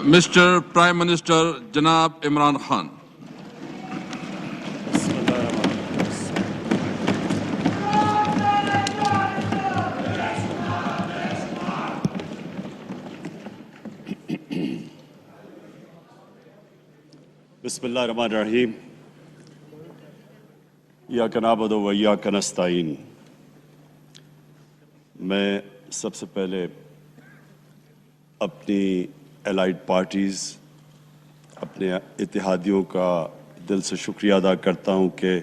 Mr. Prime Minister Janab Imran Khan. بسم اللہ الرحمن الرحیم ایاک نعبد و ایاک نستعین. میں سب سے پہلے اپنی الائڈ پارٹیز اپنے اتحادیوں کا دل سے شکریہ ادا کرتا ہوں کہ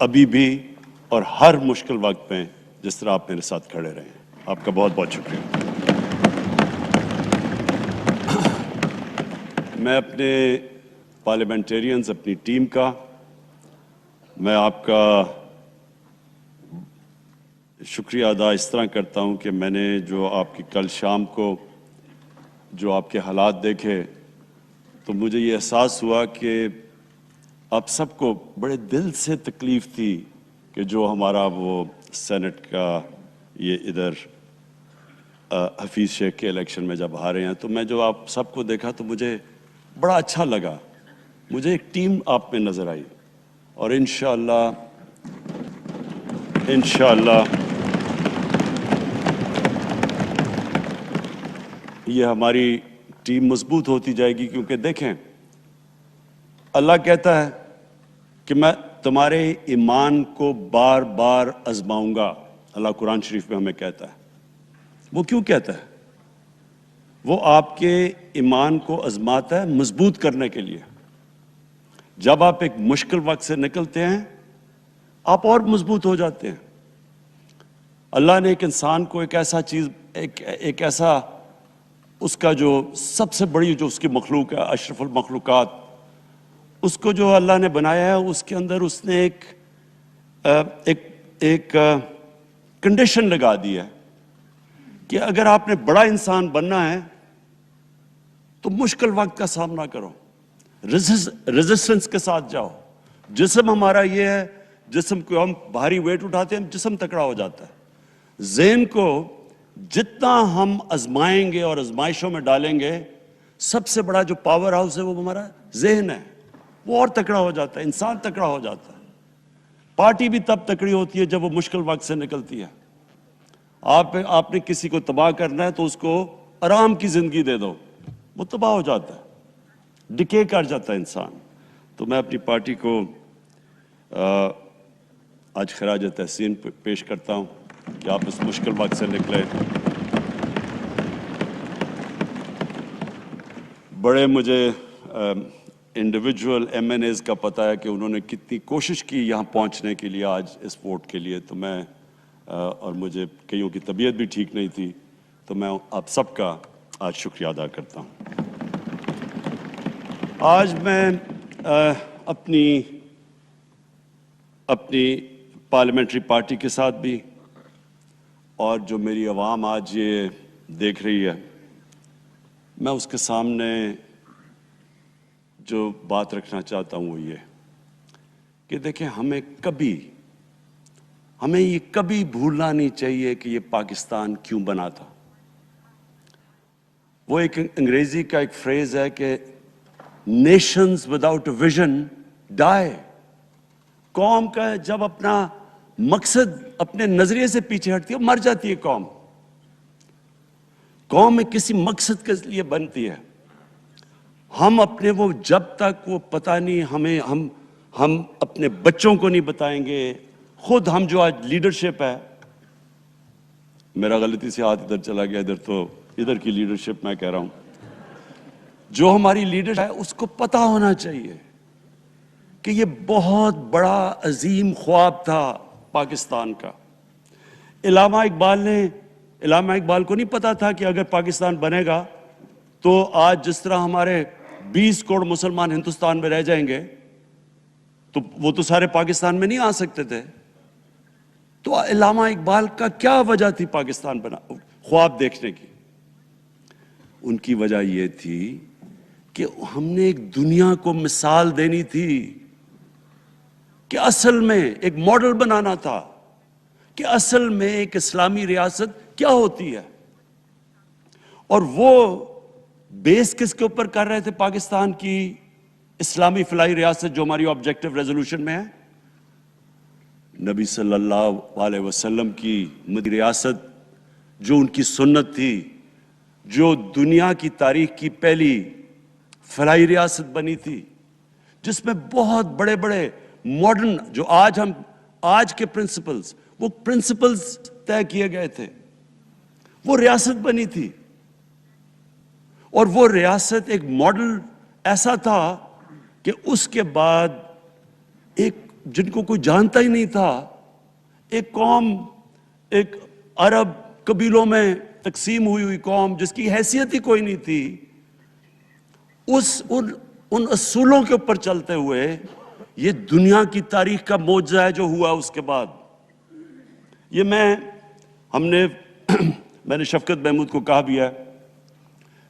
ابھی بھی اور ہر مشکل وقت میں جس طرح آپ میرے ساتھ کھڑے رہے ہیں. آپ کا بہت بہت شکریہ. میں اپنے پارلیمنٹیرینز اپنی ٹیم کا میں آپ کا شکریہ ادا اس طرح کرتا ہوں کہ میں نے جو آپ کی کل شام کو جو آپ کے حالات دیکھے تو مجھے یہ احساس ہوا کہ آپ سب کو بڑے دل سے تکلیف تھی کہ جو ہمارا وہ سینٹ کا یہ ادھر حفیظ شیخ کے الیکشن میں جب ہارے ہیں تو میں جو آپ سب کو دیکھا تو مجھے بڑا اچھا لگا. مجھے ایک ٹیم آپ میں نظر آئی اور انشاءاللہ یہ ہماری ٹیم مضبوط ہوتی جائے گی. کیونکہ دیکھیں اللہ کہتا ہے کہ میں تمہارے ایمان کو بار بار آزماؤں گا. اللہ قرآن شریف میں ہمیں کہتا ہے. وہ کیوں کہتا ہے؟ وہ آپ کے ایمان کو آزماتا ہے مضبوط کرنے کے لیے. جب آپ ایک مشکل وقت سے نکلتے ہیں آپ اور مضبوط ہو جاتے ہیں. اللہ نے ایک انسان کو ایک ایسا چیز ایک ایسا اس کا جو سب سے بڑی جو اس کی مخلوق ہے اشرف المخلوقات اس کو جو اللہ نے بنایا ہے اس کے اندر اس نے ایک کنڈیشن لگا دی ہے کہ اگر آپ نے بڑا انسان بننا ہے تو مشکل وقت کا سامنا کرو, ریزسٹنس کے ساتھ جاؤ. جسم ہمارا یہ ہے, جسم کو ہم بھاری ویٹ اٹھاتے ہیں جسم تکڑا ہو جاتا ہے. ذہن کو جتنا ہم آزمائیں گے اور آزمائشوں میں ڈالیں گے سب سے بڑا جو پاور ہاؤس ہے وہ ہمارا ذہن ہے, وہ اور تکڑا ہو جاتا ہے, انسان تکڑا ہو جاتا ہے. پارٹی بھی تب تکڑی ہوتی ہے جب وہ مشکل وقت سے نکلتی ہے. آپ نے کسی کو تباہ کرنا ہے تو اس کو آرام کی زندگی دے دو, وہ تباہ ہو جاتا ہے, ڈکے کر جاتا ہے انسان. تو میں اپنی پارٹی کو آج خراج تحسین پیش کرتا ہوں کہ آپ اس مشکل وقت سے نکلے. بڑے مجھے انڈیویجول ایم این ایز کا پتہ ہے کہ انہوں نے کتنی کوشش کی یہاں پہنچنے کے لیے آج اس ووٹ کے لیے. تو میں اور مجھے کئیوں کی طبیعت بھی ٹھیک نہیں تھی تو میں آپ سب کا آج شکریہ ادا کرتا ہوں. آج میں اپنی پارلیمنٹری پارٹی کے ساتھ بھی اور جو میری عوام آج یہ دیکھ رہی ہے میں اس کے سامنے جو بات رکھنا چاہتا ہوں وہ یہ کہ دیکھیں ہمیں یہ کبھی بھولنا نہیں چاہیے کہ یہ پاکستان کیوں بنا تھا. وہ ایک انگریزی کا ایک فریز ہے کہ نیشنز وداؤٹ اے ویژن ڈائی. قوم کا جب اپنا مقصد اپنے نظریے سے پیچھے ہٹتی ہے مر جاتی ہے قوم. قوم میں کسی مقصد کے لیے بنتی ہے. ہم اپنے وہ جب تک وہ پتہ نہیں ہم اپنے بچوں کو نہیں بتائیں گے. خود ہم جو آج لیڈرشپ ہے, میرا غلطی سے ہاتھ ادھر چلا گیا, ادھر کی لیڈرشپ میں کہہ رہا ہوں, جو ہماری لیڈرشپ ہے اس کو پتہ ہونا چاہیے کہ یہ بہت بڑا عظیم خواب تھا پاکستان کا. علامہ اقبال کو نہیں پتا تھا کہ اگر پاکستان بنے گا تو آج جس طرح ہمارے 20 کروڑ مسلمان ہندوستان میں رہ جائیں گے تو وہ تو سارے پاکستان میں نہیں آ سکتے تھے. تو علامہ اقبال کا کیا وجہ تھی پاکستان خواب دیکھنے کی؟ ان کی وجہ یہ تھی کہ ہم نے ایک دنیا کو مثال دینی تھی کہ اصل میں ایک ماڈل بنانا تھا کہ اصل میں ایک اسلامی ریاست کیا ہوتی ہے. اور وہ بیس کس کے اوپر کر رہے تھے پاکستان کی اسلامی فلاحی ریاست جو ہماری آبجیکٹو ریزولوشن میں ہے؟ نبی صلی اللہ علیہ وسلم کی مدنی ریاست جو ان کی سنت تھی، جو دنیا کی تاریخ کی پہلی فلاحی ریاست بنی تھی، جس میں بہت بڑے بڑے ماڈرن جو آج کے پرنسپلز، وہ پرنسپلز طے کیے گئے تھے، وہ ریاست بنی تھی. اور وہ ریاست ایک ماڈل ایسا تھا کہ اس کے بعد ایک جن کو کوئی جانتا ہی نہیں تھا، ایک قوم، ایک عرب قبیلوں میں تقسیم ہوئی قوم جس کی حیثیت ہی کوئی نہیں تھی، ان اصولوں کے اوپر چلتے ہوئے یہ دنیا کی تاریخ کا معجزہ ہے جو ہوا اس کے بعد. یہ میں نے شفقت محمود کو کہا بھی ہے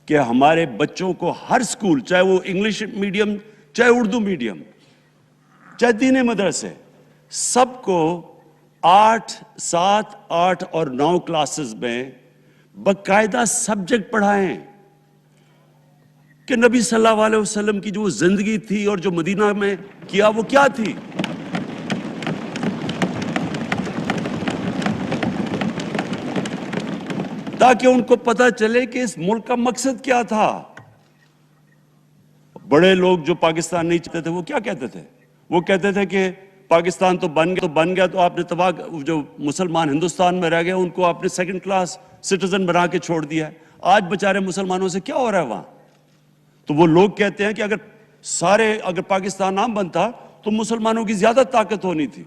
کہ ہمارے بچوں کو ہر سکول، چاہے وہ انگلش میڈیم، چاہے اردو میڈیم، چاہے دینی مدرسے، سب کو 8، 7، 8 اور 9 کلاسز میں باقاعدہ سبجیکٹ پڑھائیں کہ نبی صلی اللہ علیہ وسلم کی جو زندگی تھی اور جو مدینہ میں کیا وہ کیا تھی. تاکہ ان کو پتہ چلے کہ اس ملک کا مقصد کیا تھا. بڑے لوگ جو پاکستان نہیں چاہتے تھے وہ کیا کہتے تھے؟ وہ کہتے تھے کہ پاکستان تو بن گیا تو آپ نے تباہ، جو مسلمان ہندوستان میں رہ گئے ان کو آپ نے سیکنڈ کلاس سٹیزن بنا کے چھوڑ دیا ہے. آج بیچارے مسلمانوں سے کیا ہو رہا ہے وہاں؟ تو وہ لوگ کہتے ہیں کہ اگر پاکستان نہ بنتا تو مسلمانوں کی زیادہ طاقت ہونی تھی.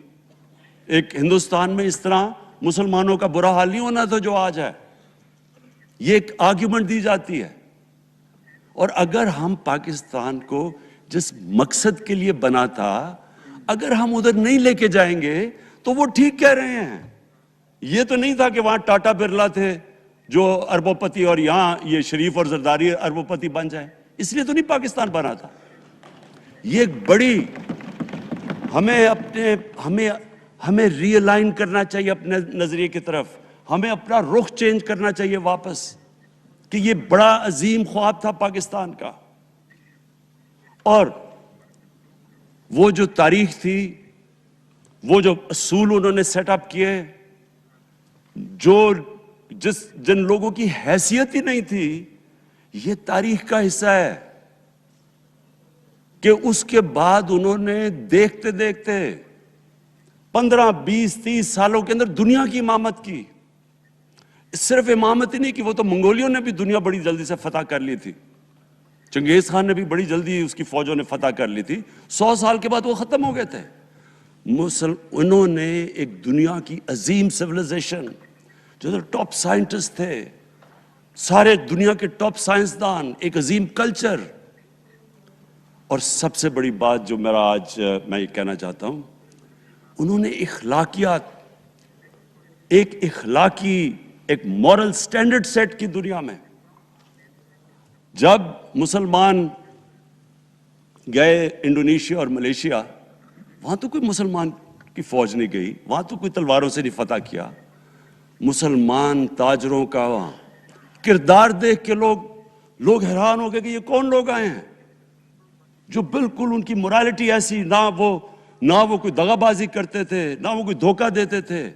ایک ہندوستان میں اس طرح مسلمانوں کا برا حال نہیں ہونا تھا جو آج ہے. یہ ایک آرگیومنٹ دی جاتی ہے. اور اگر ہم پاکستان کو جس مقصد کے لیے بنا تھا اگر ہم ادھر نہیں لے کے جائیں گے تو وہ ٹھیک کہہ رہے ہیں. یہ تو نہیں تھا کہ وہاں ٹاٹا برلا تھے جو اربوں پتی اور یہاں یہ شریف اور زرداری اربوں پتی بن جائیں. اس لیے تو نہیں پاکستان بنا تھا. یہ ایک بڑی ہمیں ری الائن کرنا چاہیے اپنے نظریے کی طرف. ہمیں اپنا رخ چینج کرنا چاہیے واپس کہ یہ بڑا عظیم خواب تھا پاکستان کا. اور وہ جو تاریخ تھی، وہ جو اصول انہوں نے سیٹ اپ کیے، جن لوگوں کی حیثیت ہی نہیں تھی، یہ تاریخ کا حصہ ہے کہ اس کے بعد انہوں نے دیکھتے دیکھتے 15، 20، 30 سالوں کے اندر دنیا کی امامت کی. صرف امامت ہی نہیں کہ وہ تو منگولیوں نے بھی دنیا بڑی جلدی سے فتح کر لی تھی. چنگیز خان نے بھی بڑی جلدی اس کی فوجوں نے فتح کر لی تھی. 100 سال کے بعد وہ ختم ہو گئے تھے. انہوں نے ایک دنیا کی عظیم سیویلائزیشن، جو ٹاپ سائنٹسٹ تھے، سارے دنیا کے ٹاپ سائنسدان، ایک عظیم کلچر. اور سب سے بڑی بات جو میں یہ کہنا چاہتا ہوں، انہوں نے اخلاقیات، ایک مورل سٹینڈرڈ سیٹ کی دنیا میں. جب مسلمان گئے انڈونیشیا اور ملیشیا، وہاں تو کوئی مسلمان کی فوج نہیں گئی، وہاں تو کوئی تلواروں سے نہیں فتح کیا. مسلمان تاجروں کا وہاں کردار دیکھ کے لوگ حیران ہو گئے کہ یہ کون لوگ آئے ہیں جو بالکل ان کی morality ایسی، نہ وہ کوئی دغا بازی کرتے تھے، نہ وہ کوئی دھوکہ دیتے تھے،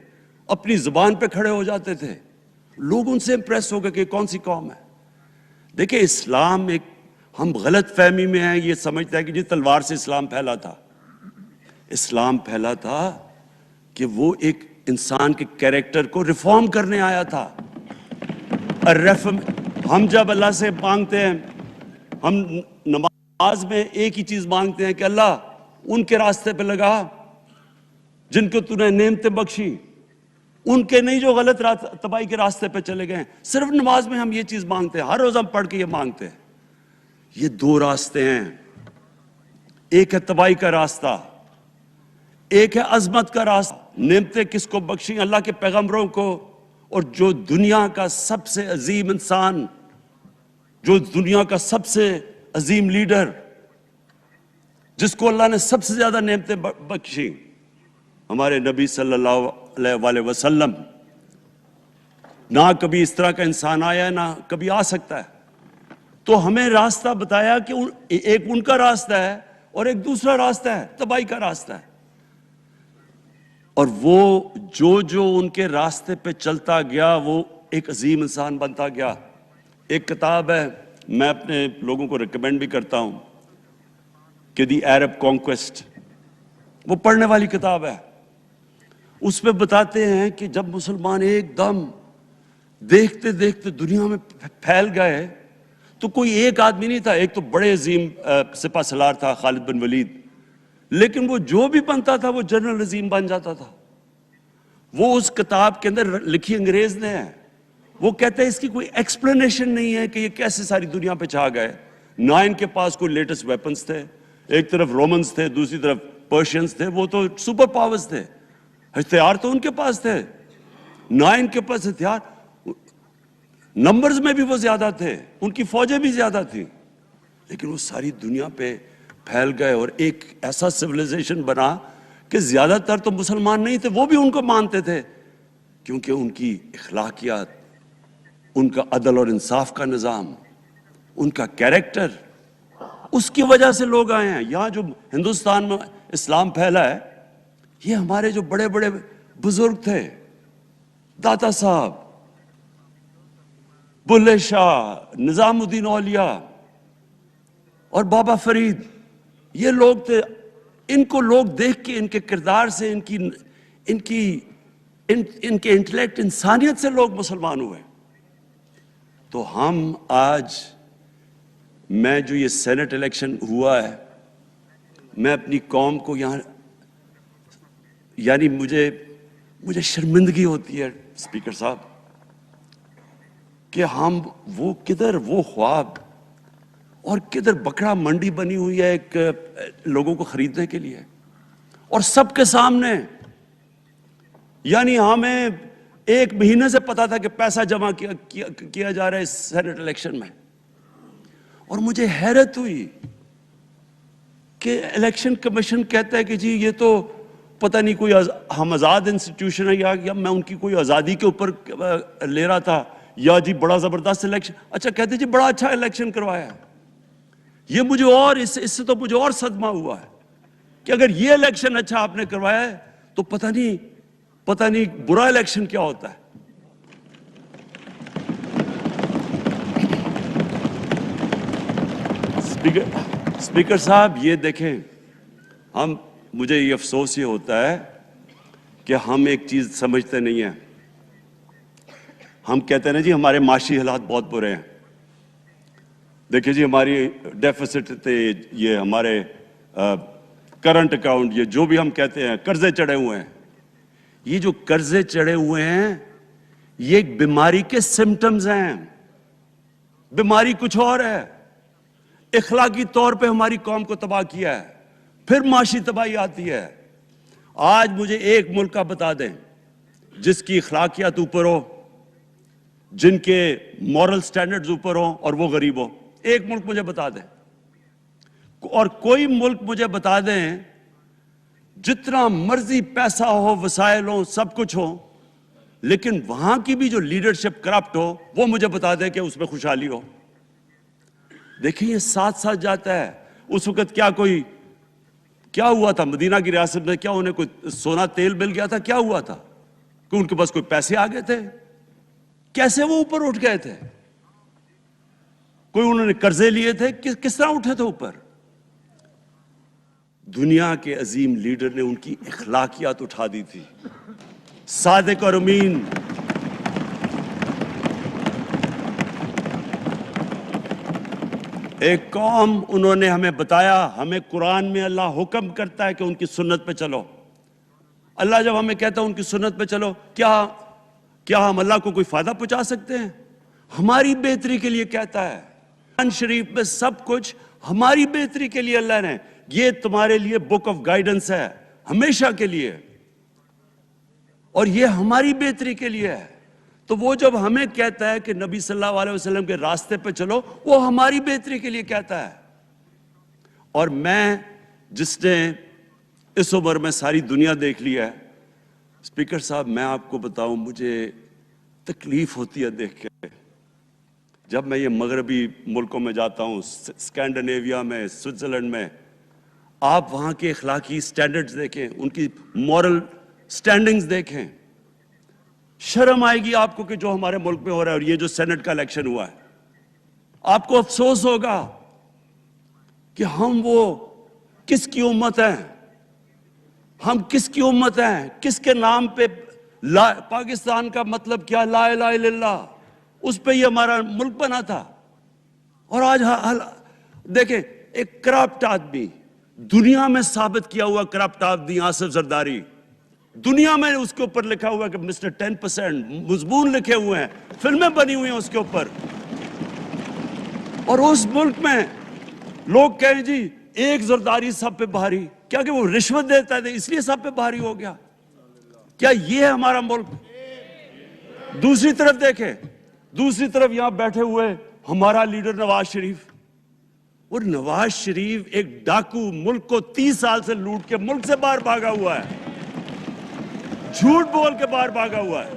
اپنی زبان پہ کھڑے ہو جاتے تھے. لوگ ان سے امپریس ہو گئے کہ کون سی قوم ہے. دیکھیں اسلام ہم غلط فہمی میں ہیں، یہ سمجھتا ہے کہ جی تلوار سے اسلام پھیلا تھا. اسلام پھیلا تھا کہ وہ ایک انسان کے کیریکٹر کو ریفارم کرنے آیا تھا. ہم جب اللہ سے مانگتے ہیں، ہم نماز میں ایک ہی چیز مانگتے ہیں کہ اللہ ان کے راستے پہ لگا جن کو تو نے نعمتیں بخشی، ان کے نہیں جو غلط تباہی کے راستے پہ چلے گئے. صرف نماز میں ہم یہ چیز مانگتے ہیں، ہر روز ہم پڑھ کے یہ مانگتے ہیں. یہ 2 راستے ہیں، ایک ہے تباہی کا راستہ، ایک ہے عظمت کا راستہ. نعمتیں کس کو بخشی؟ اللہ کے پیغمبروں کو. اور جو دنیا کا سب سے عظیم انسان، جو دنیا کا سب سے عظیم لیڈر، جس کو اللہ نے سب سے زیادہ نعمتیں بخشی، ہمارے نبی صلی اللہ علیہ وسلم. نہ کبھی اس طرح کا انسان آیا ہے، نہ کبھی آ سکتا ہے. تو ہمیں راستہ بتایا کہ ایک ان کا راستہ ہے اور ایک دوسرا راستہ ہے، تباہی کا راستہ ہے. اور وہ جو ان کے راستے پہ چلتا گیا وہ ایک عظیم انسان بنتا گیا. ایک کتاب ہے، میں اپنے لوگوں کو ریکمینڈ بھی کرتا ہوں کہ دی عرب کانکویسٹ، وہ پڑھنے والی کتاب ہے. اس پہ بتاتے ہیں کہ جب مسلمان ایک دم دیکھتے دیکھتے دنیا میں پھیل گئے تو کوئی ایک آدمی نہیں تھا. ایک تو بڑے عظیم سپہ سالار تھا خالد بن ولید، لیکن وہ جو بھی بنتا تھا وہ جنرل عظیم بن جاتا تھا. وہ اس کتاب کے اندر لکھی انگریز نے ہے. وہ کہتے ہیں اس کی کوئی ایکسپلینیشن نہیں ہے کہ یہ کیسے ساری دنیا پہ چھا گئے. نہ ان کے پاس کوئی لیٹسٹ ویپنز تھے، ایک طرف رومنز تھے، دوسری طرف پرشینز تھے، وہ تو سپر پاورز تھے، ہتھیار تو ان کے پاس تھے. نہ ان کے پاس ہتھیار، نمبرز میں بھی وہ زیادہ تھے، ان کی فوجیں بھی زیادہ تھیں، لیکن وہ ساری دنیا پہ پھیل گئے اور ایک ایسا سویلائزیشن بنا کہ زیادہ تر تو مسلمان نہیں تھے، وہ بھی ان کو مانتے تھے، کیونکہ ان کی اخلاقیات، ان کا عدل اور انصاف کا نظام، ان کا کیریکٹر، اس کی وجہ سے لوگ آئے ہیں. یہاں جو ہندوستان میں اسلام پھیلا ہے، یہ ہمارے جو بڑے بڑے بزرگ تھے، داتا صاحب، بلے شاہ، نظام الدین اولیاء اور بابا فرید، یہ لوگ تھے. ان کو لوگ دیکھ کے، ان کے کردار سے، ان کے انٹلیکٹ، انسانیت سے لوگ مسلمان ہوئے. تو ہم آج، میں جو یہ سینٹ الیکشن ہوا ہے، میں اپنی قوم کو یہاں، یعنی مجھے شرمندگی ہوتی ہے اسپیکر صاحب کہ ہم وہ کدھر وہ خواب اور کدھر بکرا منڈی بنی ہوئی ہے ایک لوگوں کو خریدنے کے لیے، اور سب کے سامنے. یعنی ہمیں ایک مہینے سے پتا تھا کہ پیسہ جمع کیا جا رہا ہے اس سینٹ الیکشن میں، اور مجھے حیرت ہوئی کہ الیکشن کمیشن کہتا ہے کہ جی یہ تو پتہ نہیں کوئی ہم آزاد انسٹیٹیوشن ہے یا میں ان کی کوئی آزادی کے اوپر لے رہا تھا، یا جی بڑا زبردست الیکشن. اچھا کہتے جی بڑا اچھا الیکشن کروایا ہے. یہ مجھے اور اس سے تو مجھے اور صدمہ ہوا ہے کہ اگر یہ الیکشن اچھا آپ نے کروایا ہے تو پتہ نہیں برا الیکشن کیا ہوتا ہے. اسپیکر صاحب یہ دیکھیں، مجھے یہ افسوس یہ ہوتا ہے کہ ہم ایک چیز سمجھتے نہیں ہیں. ہم کہتے ہیں نا جی ہمارے معاشی حالات بہت برے ہیں. دیکھیں جی ہماری ڈیفیسٹ تھے، یہ ہمارے کرنٹ اکاؤنٹ، یہ جو بھی ہم کہتے ہیں قرضے چڑھے ہوئے ہیں. یہ جو قرضے چڑھے ہوئے ہیں یہ ایک بیماری کے سمٹمز ہیں. بیماری کچھ اور ہے. اخلاقی طور پہ ہماری قوم کو تباہ کیا ہے، پھر معاشی تباہی آتی ہے. آج مجھے ایک ملک کا بتا دیں جس کی اخلاقیات اوپر ہو، جن کے مورل سٹینڈرڈز اوپر ہوں اور وہ غریب ہو. ایک ملک مجھے بتا دیں، اور کوئی ملک مجھے بتا دیں جتنا مرضی پیسہ ہو، وسائل ہو، سب کچھ ہو، لیکن وہاں کی بھی جو لیڈرشپ کرپٹ ہو، وہ مجھے بتا دیں کہ اس میں خوشحالی ہو. دیکھیں یہ ساتھ ساتھ جاتا ہے. اس وقت کیا ہوا تھا مدینہ کی ریاست میں؟ کیا انہیں کوئی سونا تیل مل گیا تھا؟ کیا ہوا تھا کہ ان کے پاس کوئی پیسے آ گئے تھے؟ کیسے وہ اوپر اٹھ گئے تھے؟ کوئی انہوں نے قرضے لیے تھے؟ کس طرح اٹھے تھے اوپر؟ دنیا کے عظیم لیڈر نے ان کی اخلاقیات اٹھا دی تھی. صادق اور امین، ایک قوم، انہوں نے ہمیں بتایا. ہمیں قرآن میں اللہ حکم کرتا ہے کہ ان کی سنت پہ چلو. اللہ جب ہمیں کہتا ہے ان کی سنت پہ چلو، کیا ہم اللہ کو کوئی فائدہ پہنچا سکتے ہیں؟ ہماری بہتری کے لیے کہتا ہے. قرآن شریف میں سب کچھ ہماری بہتری کے لیے اللہ نے، یہ تمہارے لیے بک آف گائیڈنس ہے ہمیشہ کے لیے، اور یہ ہماری بہتری کے لیے ہے. تو وہ جب ہمیں کہتا ہے کہ نبی صلی اللہ علیہ وسلم کے راستے پہ چلو، وہ ہماری بہتری کے لیے کہتا ہے. اور میں، جس نے اس عمر میں ساری دنیا دیکھ لی ہے، اسپیکر صاحب میں آپ کو بتاؤں، مجھے تکلیف ہوتی ہے دیکھ کے جب میں یہ مغربی ملکوں میں جاتا ہوں، اسکینڈینیویا میں، سوئٹزرلینڈ میں، آپ وہاں کے اخلاقی سٹینڈرڈز دیکھیں، ان کی مورل سٹینڈنگز دیکھیں، شرم آئے گی آپ کو کہ جو ہمارے ملک میں ہو رہا ہے. اور یہ جو سینٹ کا الیکشن ہوا ہے، آپ کو افسوس ہوگا کہ ہم وہ کس کی امت ہیں، ہم کس کی امت ہیں، کس کے نام پہ پاکستان کا مطلب کیا، لا الہ الا اللہ، اس پہ یہ ہمارا ملک بنا تھا. اور آج دیکھیں ایک کرپٹ آدمی، دنیا میں ثابت کیا ہوا کرپٹ آدمی آصف زرداری، دنیا میں اس کے اوپر لکھا ہوا کہ مسٹر 10%، مضمون لکھے ہوئے ہیں، فلمیں بنی ہوئی ہیں اس کے اوپر. اور اس ملک میں لوگ کہیں جی ایک زرداری سب پہ بھاری، کیا کہ وہ رشوت دیتا ہے اس لیے سب پہ بھاری ہو گیا؟ کیا یہ ہے ہمارا ملک؟ دوسری طرف دیکھیں، دوسری طرف یہاں بیٹھے ہوئے ہمارا لیڈر نواز شریف. اور نواز شریف ایک ڈاکو، ملک کو 30 سال سے لوٹ کے ملک سے باہر بھاگا ہوا ہے، جھوٹ بول کے باہر بھاگا ہوا ہے.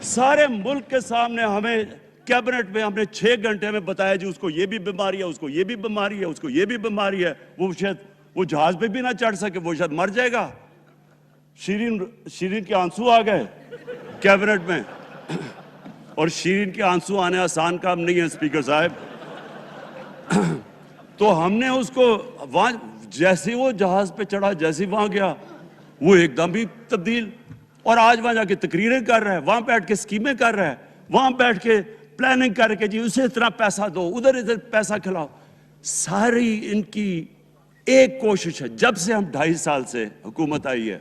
سارے ملک کے سامنے ہمیں کیبنٹ میں ہم نے 6 گھنٹے میں بتایا جی اس کو یہ بھی بیماری ہے، اس کو یہ بھی بیماری ہے، اس کو یہ بھی بیماری ہے، وہ شاید وہ جہاز پہ بھی نہ چڑھ سکے، وہ شاید مر جائے گا. شیرین کے آنسو آ گئے کیبنٹ میں. اور شیرین کے آنسو آنے آسان کام نہیں ہے اسپیکر صاحب. تو ہم نے اس کو وہاں جیسے وہ جہاز پہ چڑھا، جیسے وہاں گیا، وہ ایک دم ہی تبدیل. اور آج وہاں جا کے تقریریں کر رہا ہے، وہاں بیٹھ کے اسکیمیں کر رہا ہے، وہاں بیٹھ کے پلاننگ کر کے جی اسے اتنا پیسہ دو، ادھر پیسہ کھلاؤ. ساری ان کی ایک کوشش ہے، جب سے ہم 2.5 سال سے حکومت آئی ہے،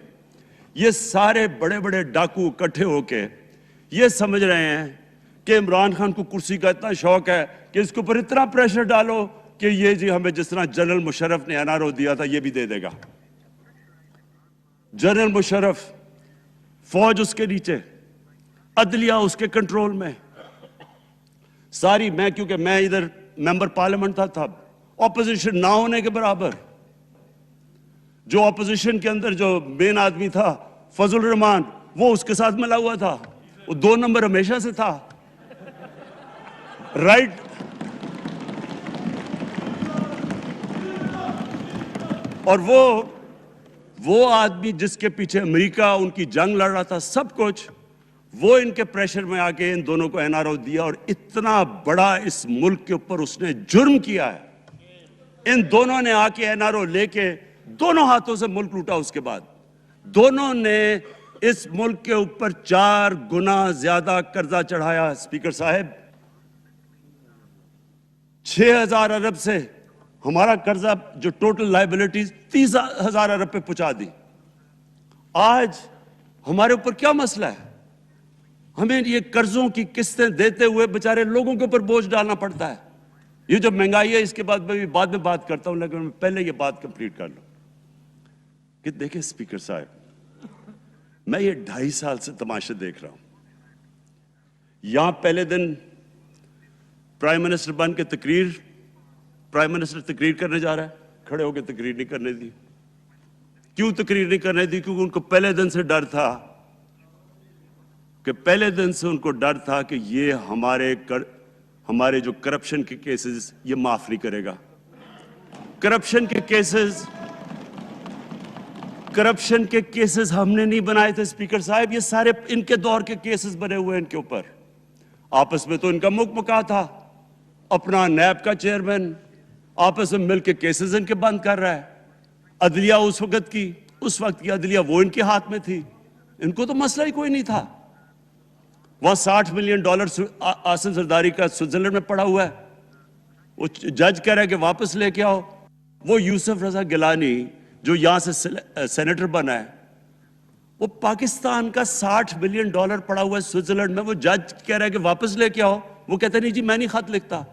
یہ سارے بڑے بڑے ڈاکو اکٹھے ہو کے یہ سمجھ رہے ہیں کہ عمران خان کو کرسی کا اتنا شوق ہے کہ اس کے اوپر اتنا پریشر ڈالو کہ یہ جی ہمیں جس طرح جنرل مشرف نے این آر او دیا تھا یہ بھی دے دے گا. جنرل مشرف، فوج اس کے نیچے، عدلیہ اس کے کنٹرول میں ساری. میں کیونکہ میں ادھر ممبر پارلیمنٹ تھا اپوزیشن نہ ہونے کے برابر. جو اپوزیشن کے اندر جو مین آدمی تھا فضل الرحمان، وہ اس کے ساتھ ملا ہوا تھا، وہ 2 نمبر ہمیشہ سے تھا. رائٹ. اور وہ آدمی جس کے پیچھے امریکہ ان کی جنگ لڑ رہا تھا، سب کچھ وہ ان کے پریشر میں آ کے ان دونوں کو این آر او دیا. اور اتنا بڑا اس ملک کے اوپر اس نے جرم کیا ہے. ان دونوں نے آ کے این آر او لے کے دونوں ہاتھوں سے ملک لوٹا. اس کے بعد دونوں نے اس ملک کے اوپر 4 گنا زیادہ قرضہ چڑھایا. اسپیکر صاحب، 6,000 ارب سے ہمارا قرضہ جو ٹوٹل لائبلٹیز 30,000 ارب پہ پہنچا دی. آج ہمارے اوپر کیا مسئلہ ہے؟ ہمیں یہ قرضوں کی قسطیں دیتے ہوئے بیچارے لوگوں کے اوپر بوجھ ڈالنا پڑتا ہے. یہ جو مہنگائی ہے اس کے بعد میں بات کرتا ہوں، لیکن میں پہلے یہ بات کمپلیٹ کر لوں کہ دیکھیں اسپیکر صاحب، میں یہ 2.5 سال سے تماشے دیکھ رہا ہوں. یہاں پہلے دن پرائم منسٹر بن کے پرائم منسٹر تقریر کرنے جا رہا ہے، کھڑے ہو کے تقریر نہیں کرنے دی. کیوں تقریر نہیں کرنے دی؟ کیونکہ ان کو پہلے دن سے ڈر تھا کہ یہ ہمارے جو کرپشن کے کیسز یہ معاف نہیں کرے گا. کرپشن کے کیسز ہم نے نہیں بنائے تھے اسپیکر صاحب، یہ سارے ان کے دور کے کیسز بنے ہوئے ان کے اوپر. آپس میں تو ان کا مکا تھا، اپنا نیب کا چیئرمین آپس میں مل کے کیسز ان کے بند کر رہا ہے. عدلیہ اس وقت کی عدلیہ وہ ان کے ہاتھ میں تھی، ان کو تو مسئلہ ہی کوئی نہیں تھا. وہاں $60 ملین آصف زرداری کا سوئٹزرلینڈ میں پڑا ہوا ہے. وہ جج کہہ رہا ہے کہ واپس لے کے آؤ. وہ یوسف رضا گیلانی جو یہاں سے سینیٹر بنا ہے، وہ پاکستان کا $60 ملین پڑا ہوا ہے سوئٹزرلینڈ میں. وہ جج کہہ رہا ہے کہ واپس لے کے آؤ. وہ کہتے نہیں جی میں نہیں خط لکھتا.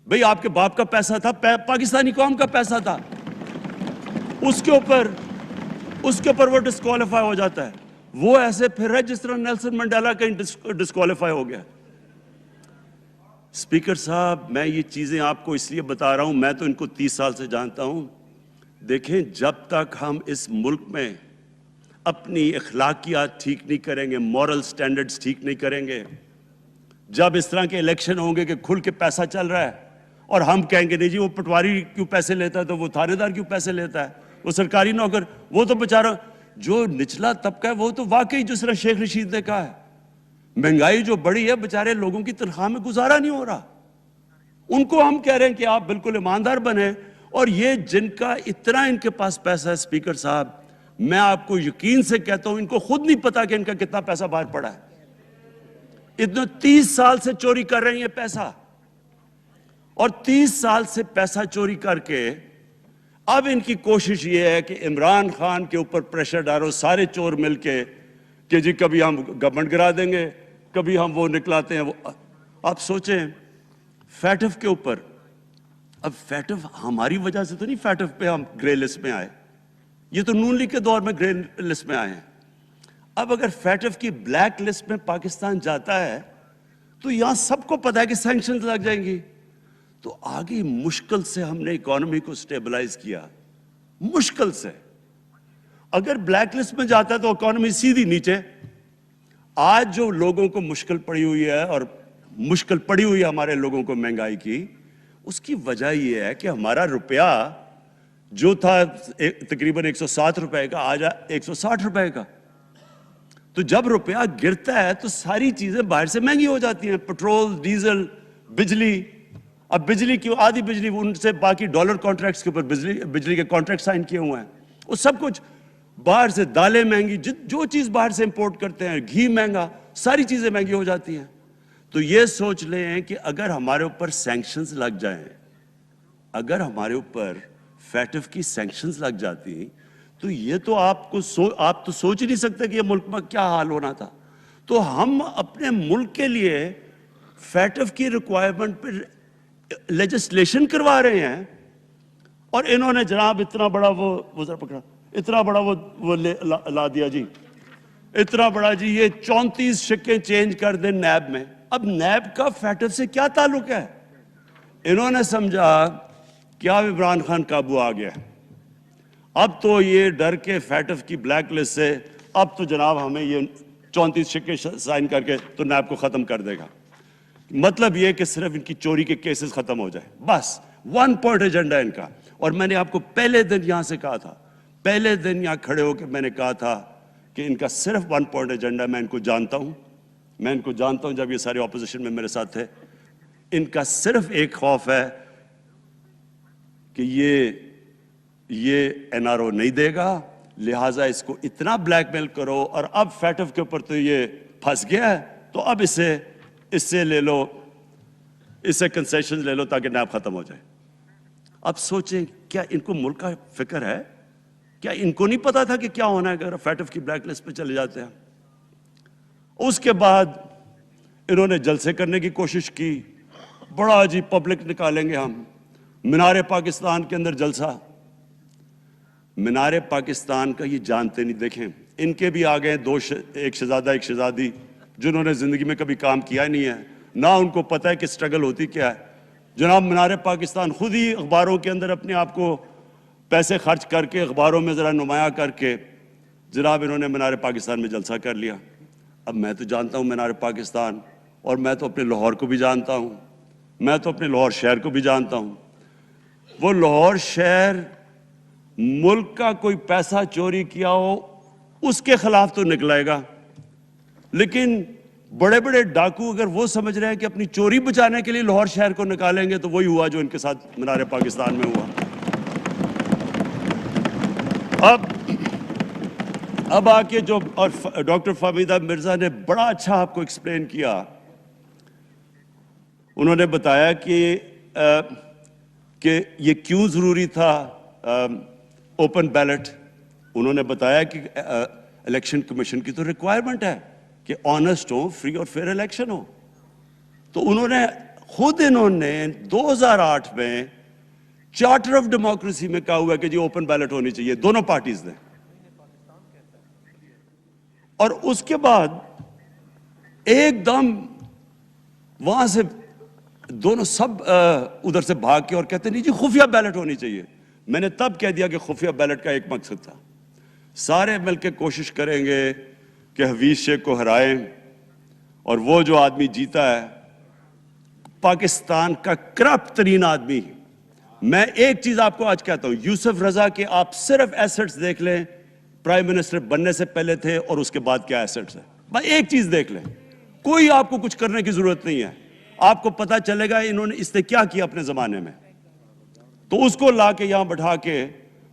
بھئی آپ کے باپ کا پیسہ تھا، پاکستانی قوم کا پیسہ تھا. اس کے اوپر وہ ڈسکوالیفائی ہو جاتا ہے. وہ ایسے پھر رہا ہے جس طرح نیلسن منڈیلا کہیں ڈسکوالیفائی ہو گیا. اسپیکر صاحب، میں یہ چیزیں آپ کو اس لیے بتا رہا ہوں، میں تو ان کو 30 سال سے جانتا ہوں. دیکھیں، جب تک ہم اس ملک میں اپنی اخلاقیات ٹھیک نہیں کریں گے، مورل سٹینڈرڈز ٹھیک نہیں کریں گے، جب اس طرح کے الیکشن ہوں گے کہ کھل کے پیسہ چل رہا ہے اور ہم کہیں گے نہیں جی وہ پٹواری کیوں پیسے لیتا ہے تو وہ تھانے دار کیوں پیسے لیتا ہے, وہ سرکاری نوکر, وہ تو بیچارہ جو نچلا طبقہ ہے وہ تو واقعی جس طرح شیخ رشید نے کہا ہے مہنگائی جو بڑی ہے بیچارے لوگوں کی تنخواہ میں گزارا نہیں ہو رہا. ان کو ہم کہہ رہے ہیں کہ آپ بالکل ایماندار بنیں, اور یہ جن کا اتنا ان کے پاس پیسہ ہے اسپیکر صاحب, میں آپ کو یقین سے کہتا ہوں ان کو خود نہیں پتا کہ ان کا کتنا پیسہ باہر پڑا ہے. اتنے 30 سال سے چوری کر رہے ہیں یہ پیسہ, اور 30 سال سے پیسہ چوری کر کے اب ان کی کوشش یہ ہے کہ عمران خان کے اوپر پریشر ڈالو سارے چور مل کے کہ جی کبھی ہم گورنمنٹ گرا دیں گے, کبھی ہم وہ نکلاتے ہیں وہ. آپ سوچیں فیٹف کے اوپر, اب فیٹف ہماری وجہ سے تو نہیں فیٹف پہ ہم گرے لسٹ میں آئے, یہ تو نون لیگ کے دور میں گرے لسٹ میں آئے ہیں. اب اگر فیٹف کی بلیک لسٹ میں پاکستان جاتا ہے تو یہاں سب کو پتا ہے کہ سینکشنز لگ جائیں گی, تو آگے مشکل سے ہم نے اکانومی کو سٹیبلائز کیا, مشکل سے. اگر بلیک لسٹ میں جاتا ہے تو اکانومی سیدھی نیچے. آج جو لوگوں کو مشکل پڑی ہوئی ہے, اور مشکل پڑی ہوئی ہے ہمارے لوگوں کو مہنگائی کی, اس کی وجہ یہ ہے کہ ہمارا روپیہ جو تھا تقریباً 107 روپے کا آج 160 روپے کا. تو جب روپیہ گرتا ہے تو ساری چیزیں باہر سے مہنگی ہو جاتی ہیں, پٹرول, ڈیزل, بجلی. اب بجلی کی آدھی بجلی ان سے باقی ڈالر کانٹریکٹس کے اوپر بجلی کے کانٹریکٹ سائن کیے ہوئے ہیں, وہ سب کچھ باہر سے. دالیں مہنگی, جو چیز باہر سے امپورٹ کرتے ہیں, گھی مہنگا, ساری چیزیں مہنگی ہو جاتی ہیں. تو یہ سوچ لیں کہ اگر ہمارے اوپر سینکشنز لگ جائیں, اگر ہمارے اوپر فیٹف کی سینکشنز لگ جاتی تو یہ تو آپ تو سوچ ہی نہیں سکتے کہ یہ ملک میں کیا حال ہونا تھا. تو ہم اپنے ملک کے لیے فیٹف کی ریکوائرمنٹ پہ لیجسلیشن کروا رہے ہیں, اور انہوں نے جناب اتنا بڑا وہ ذرا پکڑا, اتنا بڑا وہ لا دیا جی, اتنا بڑا جی, یہ 34 شکیں چینج کر دیں نیب میں. اب نیب کا فیٹف سے کیا تعلق ہے؟ انہوں نے سمجھا کہ اب عمران خان قابو آ گیا, اب تو یہ ڈر کے فیٹف کی بلیک لسٹ سے اب تو جناب ہمیں یہ 34 شکیں سائن کر کے تو نیب کو ختم کر دے گا. مطلب یہ کہ صرف ان کی چوری کے کیسز ختم ہو جائے, بس 1 پوائنٹ ایجنڈا ان کا. اور میں نے آپ کو پہلے دن یہاں سے کہا تھا, پہلے دن یہاں کھڑے ہو کے میں نے کہا تھا کہ ان کا صرف 1 پوائنٹ ایجنڈا. میں ان کو جانتا ہوں, جب یہ سارے اپوزیشن میں میرے ساتھ تھے. ان کا صرف ایک خوف ہے کہ یہ این آر او نہیں دے گا, لہٰذا اس کو اتنا بلیک میل کرو, اور اب فیٹف کے اوپر تو یہ پھنس گیا ہے تو اب اس سے لے لو, اس سے کنسیشن لے لو تاکہ نیب ختم ہو جائے. اب سوچیں کیا ان کو ملک کا فکر ہے؟ کیا ان کو نہیں پتا تھا کہ کیا ہونا ہے اگر فیٹف کی بلیک لسٹ پہ چلے جاتے ہیں؟ اس کے بعد انہوں نے جلسے کرنے کی کوشش کی, بڑا جی پبلک نکالیں گے ہم, مینار پاکستان کے اندر جلسہ. مینار پاکستان کا یہ جانتے نہیں. دیکھیں ان کے بھی آ گئے ایک شہزادہ ایک شہزادی جنہوں نے زندگی میں کبھی کام کیا نہیں ہے, نہ ان کو پتہ ہے کہ سٹرگل ہوتی کیا ہے. جناب مینار پاکستان خود ہی اخباروں کے اندر اپنے آپ کو پیسے خرچ کر کے اخباروں میں ذرا نمایاں کر کے جناب انہوں نے مینار پاکستان میں جلسہ کر لیا. اب میں تو جانتا ہوں مینار پاکستان, اور میں تو اپنے لاہور کو بھی جانتا ہوں, میں تو اپنے لاہور شہر کو بھی جانتا ہوں. وہ لاہور شہر ملک کا کوئی پیسہ چوری کیا ہو اس کے خلاف تو نکلائے گا, لیکن بڑے بڑے ڈاکو اگر وہ سمجھ رہے ہیں کہ اپنی چوری بچانے کے لیے لاہور شہر کو نکالیں گے تو وہی ہوا جو ان کے ساتھ مینار پاکستان میں ہوا. اب آ کے جو اور ڈاکٹر فہمیدہ مرزا نے بڑا اچھا آپ کو ایکسپلین کیا. انہوں نے بتایا کہ یہ کیوں ضروری تھا اوپن بیلٹ. انہوں نے بتایا کہ الیکشن کمیشن کی تو ریکوائرمنٹ ہے کہ آنسٹ ہو, فری اور فیئر الیکشن ہو. تو انہوں نے 2008 میں چارٹر آف ڈیموکریسی میں کہا ہوا ہے کہ جی اوپن بیلٹ ہونی چاہیے دونوں پارٹیز نے. اور اس کے بعد ایک دم وہاں سے دونوں سب ادھر سے بھاگ کے اور کہتے نہیں جی خفیہ بیلٹ ہونی چاہیے. میں نے تب کہہ دیا کہ خفیہ بیلٹ کا ایک مقصد تھا, سارے مل کے کوشش کریں گے کہ حفیظ شیخ کو ہرائیں, اور وہ جو آدمی جیتا ہے پاکستان کا کرپٹ ترین آدمی. میں ایک چیز آپ کو آج کہتا ہوں, یوسف رضا کے آپ صرف ایسٹس دیکھ لیں, پرائم منسٹر بننے سے پہلے تھے اور اس کے بعد کیا ایسٹس ہیں. بس ایک چیز دیکھ لیں, کوئی آپ کو کچھ کرنے کی ضرورت نہیں ہے. آپ کو پتا چلے گا اس نے کیا کیا اپنے زمانے میں. تو اس کو لا کے یہاں بٹھا کے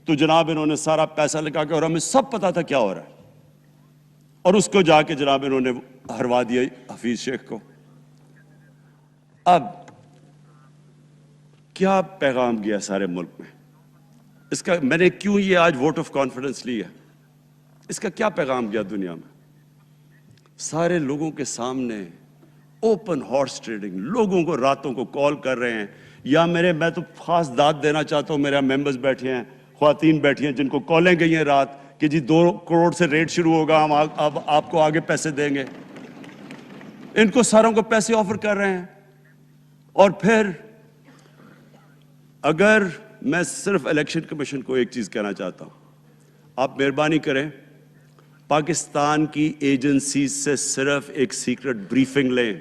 تو جناب انہوں نے سارا پیسہ لگا کے, اور ہمیں سب پتا تھا کیا ہو رہا ہے, اور اس کو جا کے جناب انہوں نے ہروا دیا حفیظ شیخ کو. اب کیا پیغام گیا سارے ملک میں اس کا؟ میں نے کیوں یہ آج ووٹ آف کانفیڈنس لی ہے, اس کا کیا پیغام گیا دنیا میں؟ سارے لوگوں کے سامنے اوپن ہارس ٹریڈنگ, لوگوں کو راتوں کو کال کر رہے ہیں. یا میں تو خاص داد دینا چاہتا ہوں, میرے ممبرز بیٹھے ہیں, خواتین بیٹھی ہیں جن کو کالیں گئی ہیں رات کہ جی 2 کروڑ سے ریٹ شروع ہوگا, ہم اب آپ کو آگے پیسے دیں گے. ان کو ساروں کو پیسے آفر کر رہے ہیں. اور پھر اگر میں صرف الیکشن کمیشن کو ایک چیز کہنا چاہتا ہوں, آپ مہربانی کریں پاکستان کی ایجنسی سے صرف ایک سیکرٹ بریفنگ لیں.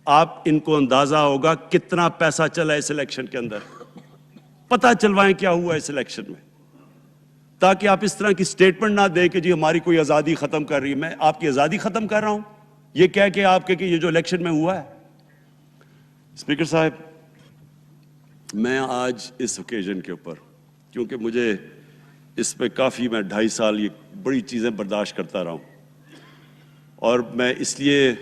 آپ ان کو اندازہ ہوگا کتنا پیسہ چلا اس الیکشن کے اندر, پتہ چلوائیں کیا ہوا اس الیکشن میں, تاکہ آپ اس طرح کی سٹیٹمنٹ نہ دیں کہ جی ہماری کوئی آزادی ختم کر رہی ہے. میں آپ کی آزادی ختم کر رہا ہوں یہ کہہ کے آپ کہ یہ جو الیکشن میں ہوا ہے. اسپیکر صاحب, میں آج اس اوکیزن کے اوپر, کیونکہ مجھے اس پہ کافی, میں 2.5 سال یہ بڑی چیزیں برداشت کرتا رہا ہوں, اور میں اس لیے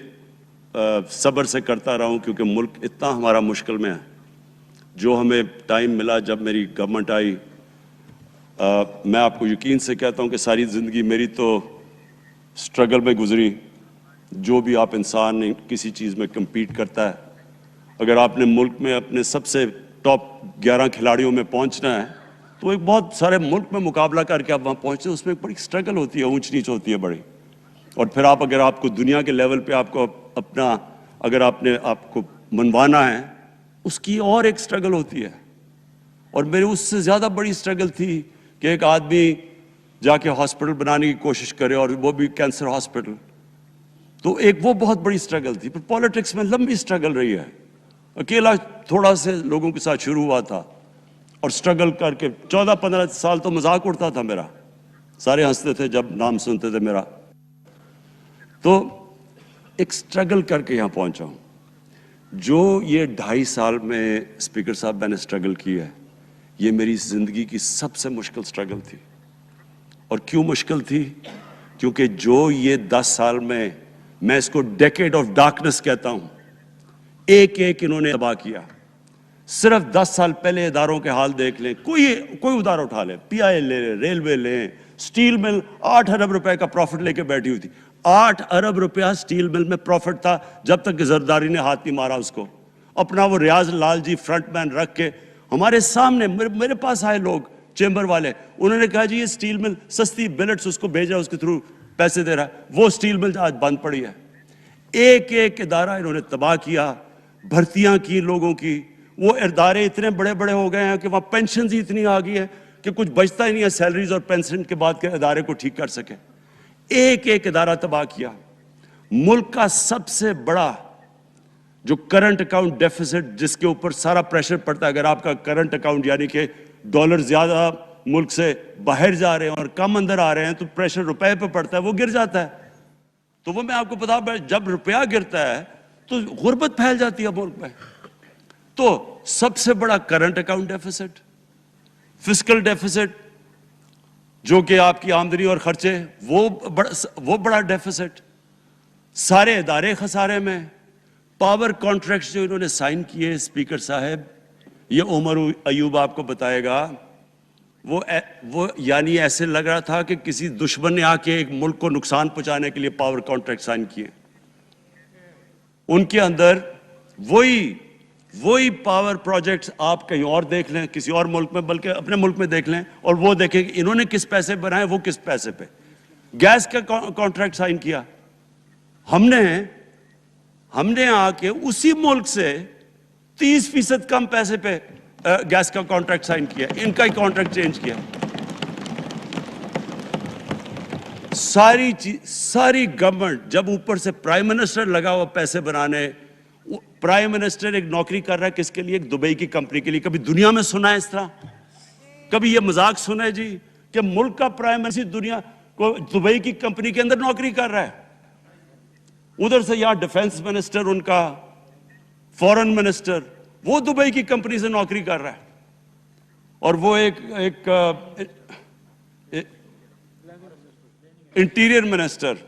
صبر سے کرتا رہا ہوں کیونکہ ملک اتنا ہمارا مشکل میں ہے. جو ہمیں ٹائم ملا جب میری گورنمنٹ آئی, میں آپ کو یقین سے کہتا ہوں کہ ساری زندگی میری تو سٹرگل میں گزری. جو بھی آپ انسان کسی چیز میں کمپیٹ کرتا ہے, اگر آپ نے ملک میں اپنے سب سے ٹاپ 11 کھلاڑیوں میں پہنچنا ہے تو ایک بہت سارے ملک میں مقابلہ کر کے آپ وہاں پہنچتے ہیں. اس میں ایک بڑی سٹرگل ہوتی ہے, اونچ نیچ ہوتی ہے بڑی. اور پھر اگر آپ کو دنیا کے لیول پہ آپ کو اپنا, اگر آپ کو منوانا ہے, اس کی اور ایک سٹرگل ہوتی ہے. اور میری اس سے زیادہ بڑی سٹرگل تھی کہ ایک آدمی جا کے ہاسپٹل بنانے کی کوشش کرے, اور وہ بھی کینسر ہاسپٹل. تو ایک وہ بہت بڑی سٹرگل تھی. پھر پالیٹکس میں لمبی سٹرگل رہی ہے. اکیلا تھوڑا سے لوگوں کے ساتھ شروع ہوا تھا, اور سٹرگل کر کے 14-15 سال تو مذاق اڑتا تھا میرا, سارے ہنستے تھے جب نام سنتے تھے میرا. تو ایک سٹرگل کر کے یہاں پہنچا ہوں. جو یہ 2.5 سال میں اسپیکر صاحب میں نے سٹرگل کی ہے, یہ میری زندگی کی سب سے مشکل سٹرگل تھی. اور کیوں مشکل تھی؟ کیونکہ جو یہ 10 سال میں اس کو ڈیکیڈ آف ڈارکنس کہتا ہوں, ایک انہوں نے تباہ کیا. صرف 10 سال پہلے اداروں کے حال دیکھ لیں, کوئی ادارہ اٹھا لیں, پی آئی لے لیں, ریلوے لیں, سٹیل مل 8 ارب روپے کا پروفٹ لے کے بیٹھی ہوئی تھی. 8 ارب روپیہ سٹیل مل میں پروفٹ تھا جب تک کہ زرداری نے ہاتھ نہیں مارا اس کو. اپنا وہ ریاض لال جی فرنٹ مین رکھ کے ہمارے سامنے, میرے پاس آئے لوگ چیمبر والے, انہوں نے کہا جی یہ سٹیل مل سستی بلٹس اس کو بھیجا, اس کے تھرو پیسے دے رہا ہے. وہ سٹیل مل آج بند پڑی ہے. ایک ادارہ انہوں نے تباہ کیا, بھرتیاں کی لوگوں کی. وہ ادارے اتنے بڑے بڑے ہو گئے ہیں کہ وہاں پینشنز ہی اتنی آ گئی ہے کہ کچھ بچتا ہی نہیں ہے سیلریز اور پینشن کے بعد کے ادارے کو ٹھیک کر سکے. ایک ادارہ تباہ کیا. ملک کا سب سے بڑا جو کرنٹ اکاؤنٹ ڈیفیسٹ, جس کے اوپر سارا پریشر پڑتا ہے, اگر آپ کا کرنٹ اکاؤنٹ یعنی کہ ڈالر زیادہ ملک سے باہر جا رہے ہیں اور کم اندر آ رہے ہیں تو پریشر روپے پہ پڑتا ہے, وہ گر جاتا ہے. تو وہ میں آپ کو بتا, جب روپیہ گرتا ہے تو غربت پھیل جاتی ہے ملک میں. تو سب سے بڑا current account deficit, fiscal deficits جو کہ آپ کی آمدنی اور خرچے, وہ بڑا ڈیفیسٹ. سارے ادارے خسارے میں. پاور کانٹریکٹس جو انہوں نے سائن کیے اسپیکر صاحب, یہ عمر ایوب آپ کو بتائے گا, وہ یعنی ایسے لگ رہا تھا کہ کسی دشمن نے آ کے ایک ملک کو نقصان پہنچانے کے لیے پاور کانٹریکٹ سائن کیے. ان کے اندر وہی پاور پروجیکٹس آپ کہیں اور دیکھ لیں, کسی اور ملک میں, بلکہ اپنے ملک میں دیکھ لیں, اور وہ دیکھیں کہ انہوں نے کس پیسے بنائے, وہ کس پیسے پہ. گیس کا کانٹریکٹ سائن کیا ہم نے آ کے اسی ملک سے 30% کم پیسے پہ گیس کا کانٹریکٹ سائن کیا, ان کا ہی کانٹریکٹ چینج کیا. ساری گورنمنٹ جب اوپر سے پرائم منسٹر لگا ہوا پیسے بنانے, پرائم منسٹر ایک نوکری کر رہا ہے کس کے لیے؟ ایک دبئی کی کمپنی کے لیے. کبھی دنیا میں سنا ہے اس طرح؟ کبھی یہ مذاق سنا ہے جی کہ ملک کا پرائم منسٹر دنیا کو دبئی کی کمپنی کے اندر نوکری کر رہا ہے؟ ادھر سے یہاں ڈیفنس منسٹر ان کا، فورن منسٹر، وہ دبئی کی کمپنی سے نوکری کر رہا ہے. اور وہ ایک انٹیریئر منسٹر،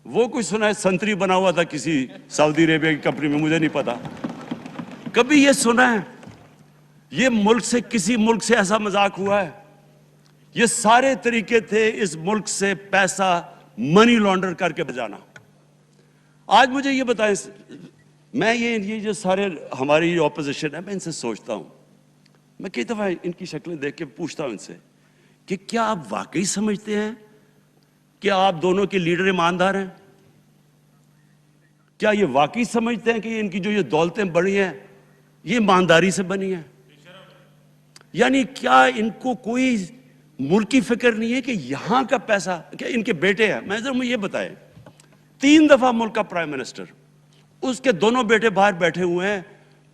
وہ کوئی سنا ہے سنتری بنا ہوا تھا کسی سعودی عربیہ کی کمپنی میں، مجھے نہیں پتا. کبھی یہ سنا ہے یہ ملک سے، کسی ملک سے ایسا مذاق ہوا ہے؟ یہ سارے طریقے تھے اس ملک سے پیسہ منی لانڈر کر کے بجانا. آج مجھے یہ بتائیں، میں یہ جو سارے ہماری اپوزیشن ہے، میں ان سے سوچتا ہوں، میں کئی دفعہ ان کی شکلیں دیکھ کے پوچھتا ہوں ان سے کہ کیا آپ واقعی سمجھتے ہیں کہ آپ دونوں کے لیڈر ایماندار ہیں؟ کیا یہ واقعی سمجھتے ہیں کہ ان کی جو یہ دولتیں بڑی ہیں یہ ایمانداری سے بنی ہیں؟ یعنی کیا ان کو کوئی ملک کی فکر نہیں ہے کہ یہاں کا پیسہ، کیا ان کے بیٹے ہیں؟ میں ذرا مجھے یہ بتائیں، 3 دفعہ ملک کا پرائم منسٹر، اس کے دونوں بیٹے باہر بیٹھے ہوئے ہیں.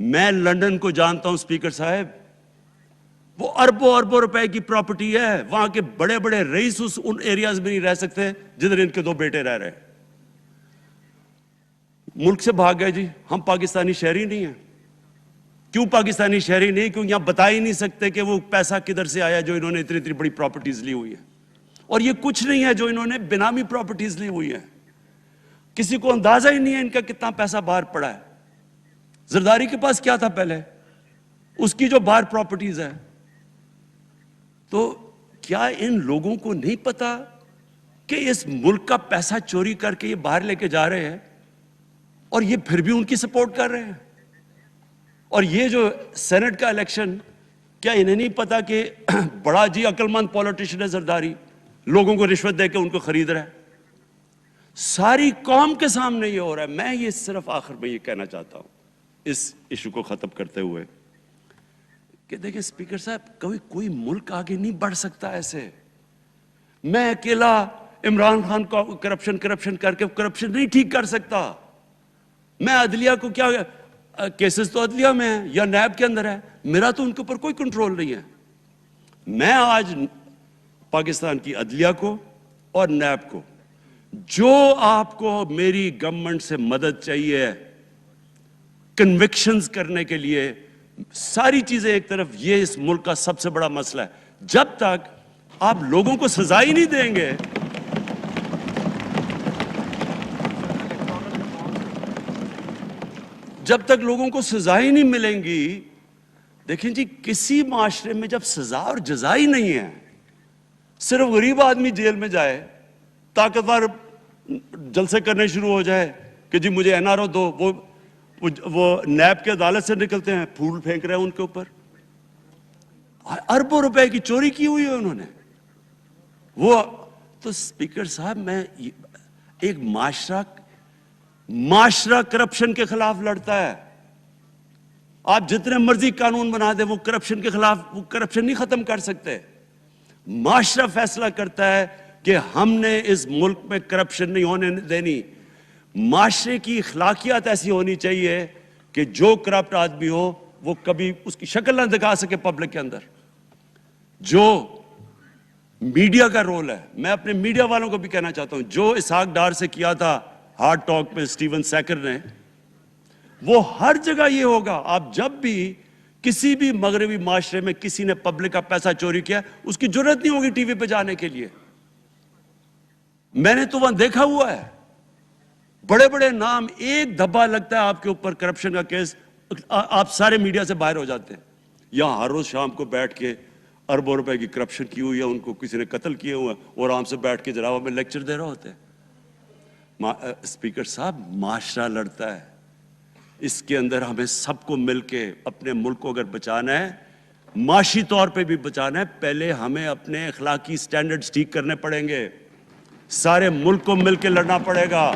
میں لندن کو جانتا ہوں اسپیکر صاحب، وہ اربوں اربوں روپے کی پراپرٹی ہے. وہاں کے بڑے بڑے رئیس ان ایریاز میں نہیں رہ سکتے جدھر ان کے 2 بیٹے رہ رہے ہیں. ملک سے بھاگ گئے جی. ہم پاکستانی شہری نہیں ہیں. کیوں پاکستانی شہری نہیں؟ کیوں یہاں بتا ہی نہیں سکتے کہ وہ پیسہ کدھر سے آیا جو انہوں نے اتنی بڑی پراپرٹیز لی ہوئی ہیں. اور یہ کچھ نہیں ہے جو انہوں نے بینامی پراپرٹیز لی ہوئی ہیں. کسی کو اندازہ ہی نہیں ہے ان کا کتنا پیسہ باہر پڑا ہے. زرداری کے پاس کیا تھا پہلے؟ اس کی جو باہر پراپرٹیز ہے. تو کیا ان لوگوں کو نہیں پتا کہ اس ملک کا پیسہ چوری کر کے یہ باہر لے کے جا رہے ہیں اور یہ پھر بھی ان کی سپورٹ کر رہے ہیں؟ اور یہ جو سینٹ کا الیکشن، کیا انہیں نہیں پتا کہ بڑا جی عقل مند پولیٹیشن ہے زرداری، لوگوں کو رشوت دے کے ان کو خرید رہا ہے؟ ساری قوم کے سامنے یہ ہو رہا ہے. میں یہ صرف آخر میں یہ کہنا چاہتا ہوں اس ایشو کو ختم کرتے ہوئے کہ دیکھیں اسپیکر صاحب، کوئی ملک آگے نہیں بڑھ سکتا ایسے. میں اکیلا عمران خان کو کرپشن کر کے کرپشن نہیں ٹھیک کر سکتا. میں عدلیہ کو کیا، کیسز تو عدلیہ میں ہے یا نیب کے اندر ہے، میرا تو ان کے اوپر کوئی کنٹرول نہیں ہے. میں آج پاکستان کی عدلیہ کو اور نیب کو، جو آپ کو میری گورنمنٹ سے مدد چاہیے کنوکشنز کرنے کے لیے، ساری چیزیں ایک طرف، یہ اس ملک کا سب سے بڑا مسئلہ ہے. جب تک آپ لوگوں کو سزا ہی نہیں دیں گے، جب تک لوگوں کو سزا ہی نہیں ملیں گی. دیکھیں جی، کسی معاشرے میں جب سزا اور جزا ہی نہیں ہے، صرف غریب آدمی جیل میں جائے، طاقتور جلسے کرنے شروع ہو جائے کہ جی مجھے این آر او دو، وہ نیب کے عدالت سے نکلتے ہیں، پھول پھینک رہے ہیں ان کے اوپر. اربوں روپے کی چوری کی ہوئی ہے انہوں نے. وہ تو اسپیکر صاحب، میں ایک معاشرہ کرپشن کے خلاف لڑتا ہے. آپ جتنے مرضی قانون بنا دیں، وہ کرپشن کے خلاف، وہ کرپشن نہیں ختم کر سکتے. معاشرہ فیصلہ کرتا ہے کہ ہم نے اس ملک میں کرپشن نہیں ہونے دینی. معاشرے کی اخلاقیات ایسی ہونی چاہیے کہ جو کرپٹ آدمی ہو وہ کبھی اس کی شکل نہ دکھا سکے پبلک کے اندر. جو میڈیا کا رول ہے، میں اپنے میڈیا والوں کو بھی کہنا چاہتا ہوں، جو اسحاق ڈار سے کیا تھا ہارڈ ٹاک میں اسٹیون سیکر نے، وہ ہر جگہ یہ ہوگا. آپ جب بھی کسی بھی مغربی معاشرے میں کسی نے پبلک کا پیسہ چوری کیا، اس کی جرات نہیں ہوگی ٹی وی پہ جانے کے لیے. میں نے تو وہاں دیکھا ہوا ہے، بڑے بڑے نام، ایک دھبا لگتا ہے آپ کے اوپر کرپشن کا کیس، آپ سارے میڈیا سے باہر ہو جاتے ہیں. یہاں ہر روز شام کو بیٹھ کے اربوں روپے کی کرپشن کی ہوئی ہے، ان کو کسی نے قتل کیے ہوئے ہیں، اور آرام سے بیٹھ کے جناب میں لیکچر دے رہے ہوتے ہیں. اسپیکر صاحب، معاشرہ لڑتا ہے. اس کے اندر ہمیں سب کو مل کے اپنے ملک کو اگر بچانا ہے، معاشی طور پہ بھی بچانا ہے، پہلے ہمیں اپنے اخلاقی سٹینڈرڈز ٹھیک کرنے پڑیں گے. سارے ملک کو مل کے لڑنا پڑے گا.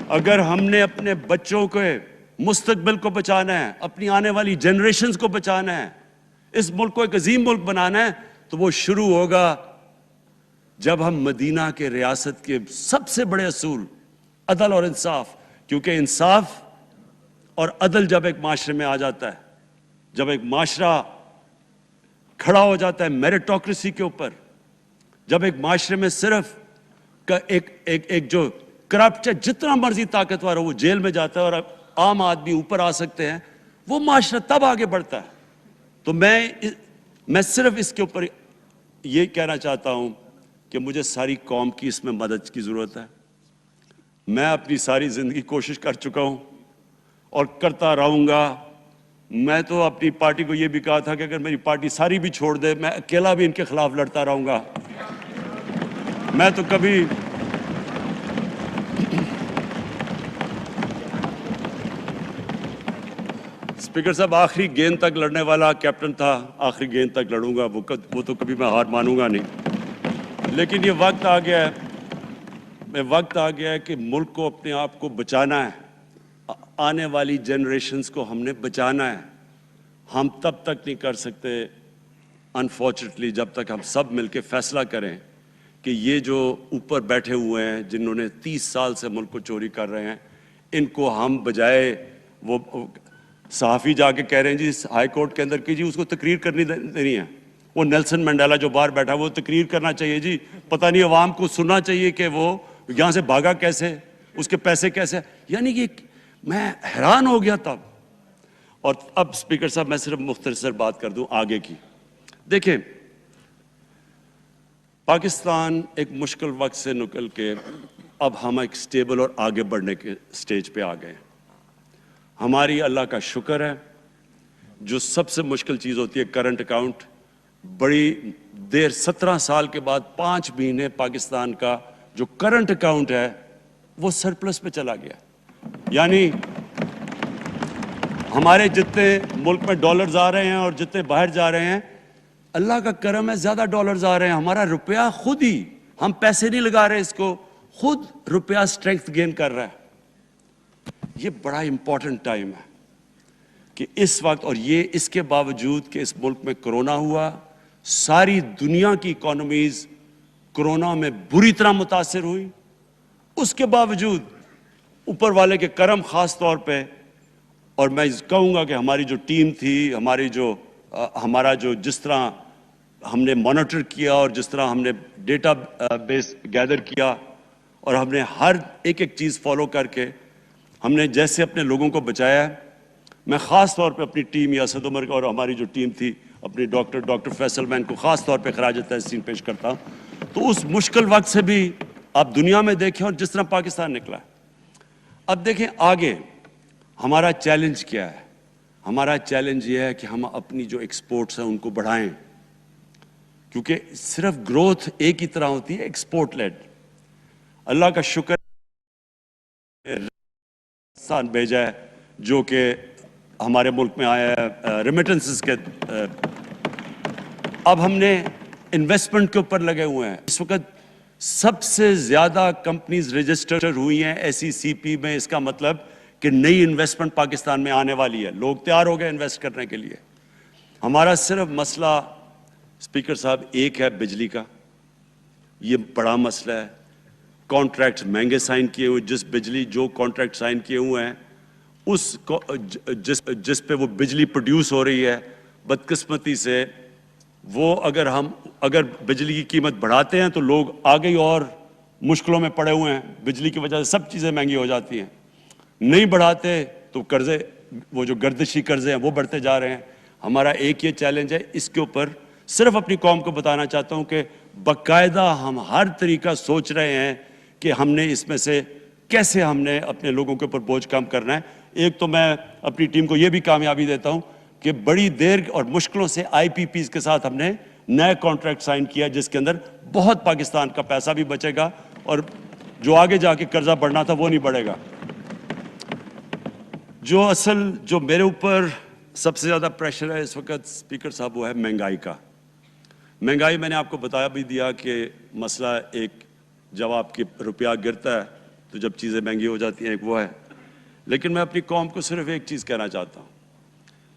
اگر ہم نے اپنے بچوں کے مستقبل کو بچانا ہے، اپنی آنے والی جنریشنز کو بچانا ہے، اس ملک کو ایک عظیم ملک بنانا ہے، تو وہ شروع ہوگا جب ہم مدینہ کے ریاست کے سب سے بڑے اصول، عدل اور انصاف، کیونکہ انصاف اور عدل جب ایک معاشرے میں آ جاتا ہے، جب ایک معاشرہ کھڑا ہو جاتا ہے میریٹوکریسی کے اوپر، جب ایک معاشرے میں صرف ایک جو کرپٹ ہے، جتنا مرضی طاقتور ہو وہ جیل میں جاتا ہے اور عام آدمی اوپر آ سکتے ہیں، وہ معاشرہ تب آگے بڑھتا ہے۔ تو میں صرف اس کے اوپر یہ کہنا چاہتا ہوں کہ مجھے ساری قوم کی اس میں مدد کی ضرورت ہے۔ میں اپنی ساری زندگی کوشش کر چکا ہوں اور کرتا رہوں گا۔ میں تو اپنی پارٹی کو یہ بھی کہا تھا کہ اگر میری پارٹی ساری بھی چھوڑ دے، میں اکیلا بھی ان کے خلاف لڑتا رہوں گا۔ میں تو کبھی اسپیکر صاحب آخری گیند تک لڑنے والا کیپٹن تھا، آخری گیند تک لڑوں گا، وہ تو کبھی میں ہار مانوں گا نہیں۔ لیکن یہ وقت آ گیا ہے کہ ملک کو اپنے آپ کو بچانا ہے، آنے والی جنریشنز کو ہم نے بچانا ہے۔ ہم تب تک نہیں کر سکتے انفارچونیٹلی جب تک ہم سب مل کے فیصلہ کریں کہ یہ جو اوپر بیٹھے ہوئے ہیں، جنہوں نے 30 سال سے ملک کو چوری کر رہے ہیں، ان کو ہم بجائے وہ صحافی جا کے کہہ رہے ہیں جی ہائی کورٹ کے اندر کہ جی اس کو تقریر کرنی دینی ہے، وہ نیلسن منڈیلا جو باہر بیٹھا وہ تقریر کرنا چاہیے جی، پتہ نہیں عوام کو سننا چاہیے کہ وہ یہاں سے بھاگا کیسے، اس کے پیسے کیسے، یعنی کہ میں حیران ہو گیا تب۔ اور اب اسپیکر صاحب میں صرف مختصر بات کر دوں آگے کی۔ دیکھیں پاکستان ایک مشکل وقت سے نکل کے اب ہم ایک سٹیبل اور آگے بڑھنے کے سٹیج پہ آ گئے ہیں۔ ہماری اللہ کا شکر ہے، جو سب سے مشکل چیز ہوتی ہے کرنٹ اکاؤنٹ، بڑی دیر 17 سال کے بعد 5 مہینے پاکستان کا جو کرنٹ اکاؤنٹ ہے وہ سرپلس پہ چلا گیا۔ یعنی ہمارے جتنے ملک میں ڈالرز آ رہے ہیں اور جتنے باہر جا رہے ہیں، اللہ کا کرم ہے زیادہ ڈالرز آ رہے ہیں، ہمارا روپیہ خود ہی، ہم پیسے نہیں لگا رہے اس کو، خود روپیہ سٹرینگتھ گین کر رہا ہے۔ یہ بڑا امپورٹنٹ ٹائم ہے کہ اس وقت، اور یہ اس کے باوجود کہ اس ملک میں کرونا ہوا، ساری دنیا کی اکانومیز کرونا میں بری طرح متاثر ہوئی، اس کے باوجود اوپر والے کے کرم خاص طور پہ، اور میں کہوں گا کہ ہماری جو ٹیم تھی، ہمارا جو جس طرح ہم نے مانیٹر کیا اور جس طرح ہم نے ڈیٹا بیس گیدر کیا اور ہم نے ہر ایک چیز فالو کر کے ہم نے جیسے اپنے لوگوں کو بچایا ہے، میں خاص طور پہ اپنی ٹیم یاسد عمر اور ہماری جو ٹیم تھی اپنی ڈاکٹر فیصل میں ان کو خاص طور پہ خراج تحسین پیش کرتا ہوں۔ تو اس مشکل وقت سے بھی آپ دنیا میں دیکھیں اور جس طرح پاکستان نکلا ہے۔ اب دیکھیں آگے ہمارا چیلنج کیا ہے۔ ہمارا چیلنج یہ ہے کہ ہم اپنی جو ایکسپورٹس ہیں ان کو بڑھائیں، کیونکہ صرف گروتھ ایک ہی طرح ہوتی ہے، ایکسپورٹ لیڈ۔ اللہ کا شکر بھیجا ہے جو کہ ہمارے ملک میں آیا ہے ریمیٹنسز کے، اب ہم نے انویسٹمنٹ کے اوپر لگے ہوئے ہیں۔ اس وقت سب سے زیادہ کمپنیز رجسٹر ہوئی ہیں SECP میں، اس کا مطلب کہ نئی انویسٹمنٹ پاکستان میں آنے والی ہے، لوگ تیار ہو گئے انویسٹ کرنے کے لیے۔ ہمارا صرف مسئلہ اسپیکر صاحب ایک ہے بجلی کا، یہ بڑا مسئلہ ہے۔ کانٹریکٹ مہنگے سائن کیے ہوئے، جو کانٹریکٹ سائن کیے ہوئے ہیں جس پہ وہ بجلی پروڈیوس ہو رہی ہے، بدقسمتی سے وہ اگر بجلی کی قیمت بڑھاتے ہیں تو لوگ آگے ہی اور مشکلوں میں پڑے ہوئے ہیں، بجلی کی وجہ سے سب چیزیں مہنگی ہو جاتی ہیں۔ نہیں بڑھاتے تو قرضے، وہ جو گردشی قرضے ہیں وہ بڑھتے جا رہے ہیں۔ ہمارا ایک یہ چیلنج ہے، اس کے اوپر صرف اپنی قوم کو بتانا چاہتا ہوں کہ باقاعدہ ہم ہر طریقہ سوچ رہے ہیں کہ ہم نے اس میں سے کیسے ہم نے اپنے لوگوں کے اوپر بوجھ کم کرنا ہے۔ ایک تو میں اپنی ٹیم کو یہ بھی کامیابی دیتا ہوں کہ بڑی دیر اور مشکلوں سے IPPs کے ساتھ ہم نے نئے کانٹریکٹ سائن کیا، جس کے اندر بہت پاکستان کا پیسہ بھی بچے گا اور جو آگے جا کے قرضہ بڑھنا تھا وہ نہیں بڑھے گا۔ جو میرے اوپر سب سے زیادہ پریشر ہے اس وقت اسپیکر صاحب وہ ہے مہنگائی کا۔ مہنگائی میں نے آپ کو بتایا بھی دیا کہ مسئلہ ایک، جب آپ کی روپیہ گرتا ہے تو جب چیزیں مہنگی ہو جاتی ہیں، ایک وہ ہے۔ لیکن میں اپنی قوم کو صرف ایک چیز کہنا چاہتا ہوں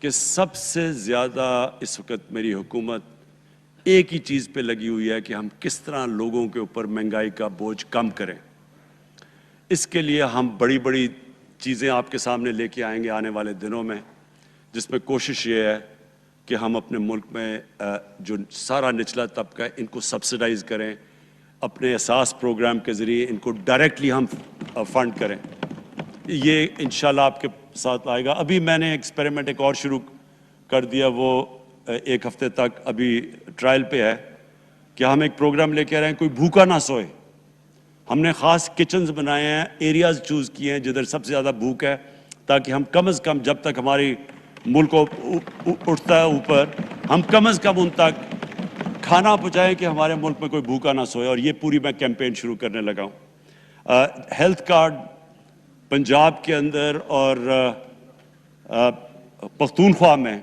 کہ سب سے زیادہ اس وقت میری حکومت ایک ہی چیز پہ لگی ہوئی ہے کہ ہم کس طرح لوگوں کے اوپر مہنگائی کا بوجھ کم کریں۔ اس کے لیے ہم بڑی چیزیں آپ کے سامنے لے کے آئیں گے آنے والے دنوں میں، جس میں کوشش یہ ہے کہ ہم اپنے ملک میں جو سارا نچلا طبقہ ہے ان کو سبسڈائز کریں، اپنے اساس پروگرام کے ذریعے ان کو ڈائریکٹلی ہم فنڈ کریں. یہ انشاءاللہ آپ کے ساتھ آئے گا. ابھی میں نے ایکسپیریمنٹ ایک اور شروع کر دیا، وہ 1 ہفتے تک ابھی ٹرائل پہ ہے، کہ ہم ایک پروگرام لے کے آ رہے ہیں کوئی بھوکا نہ سوئے. ہم نے خاص کچنز بنائے ہیں، ایریاز چوز کیے ہیں جدھر سب سے زیادہ بھوک ہے، تاکہ ہم کم از کم جب تک ہماری ملک اٹھتا ہے اوپر، ہم کم از کم ان تک کھانا پہنچائیں کہ ہمارے ملک میں کوئی بھوکا نہ سوئے. اور یہ پوری میں کیمپین شروع کرنے لگا ہوں. ہیلتھ کارڈ پنجاب کے اندر اور پختونخوا میں،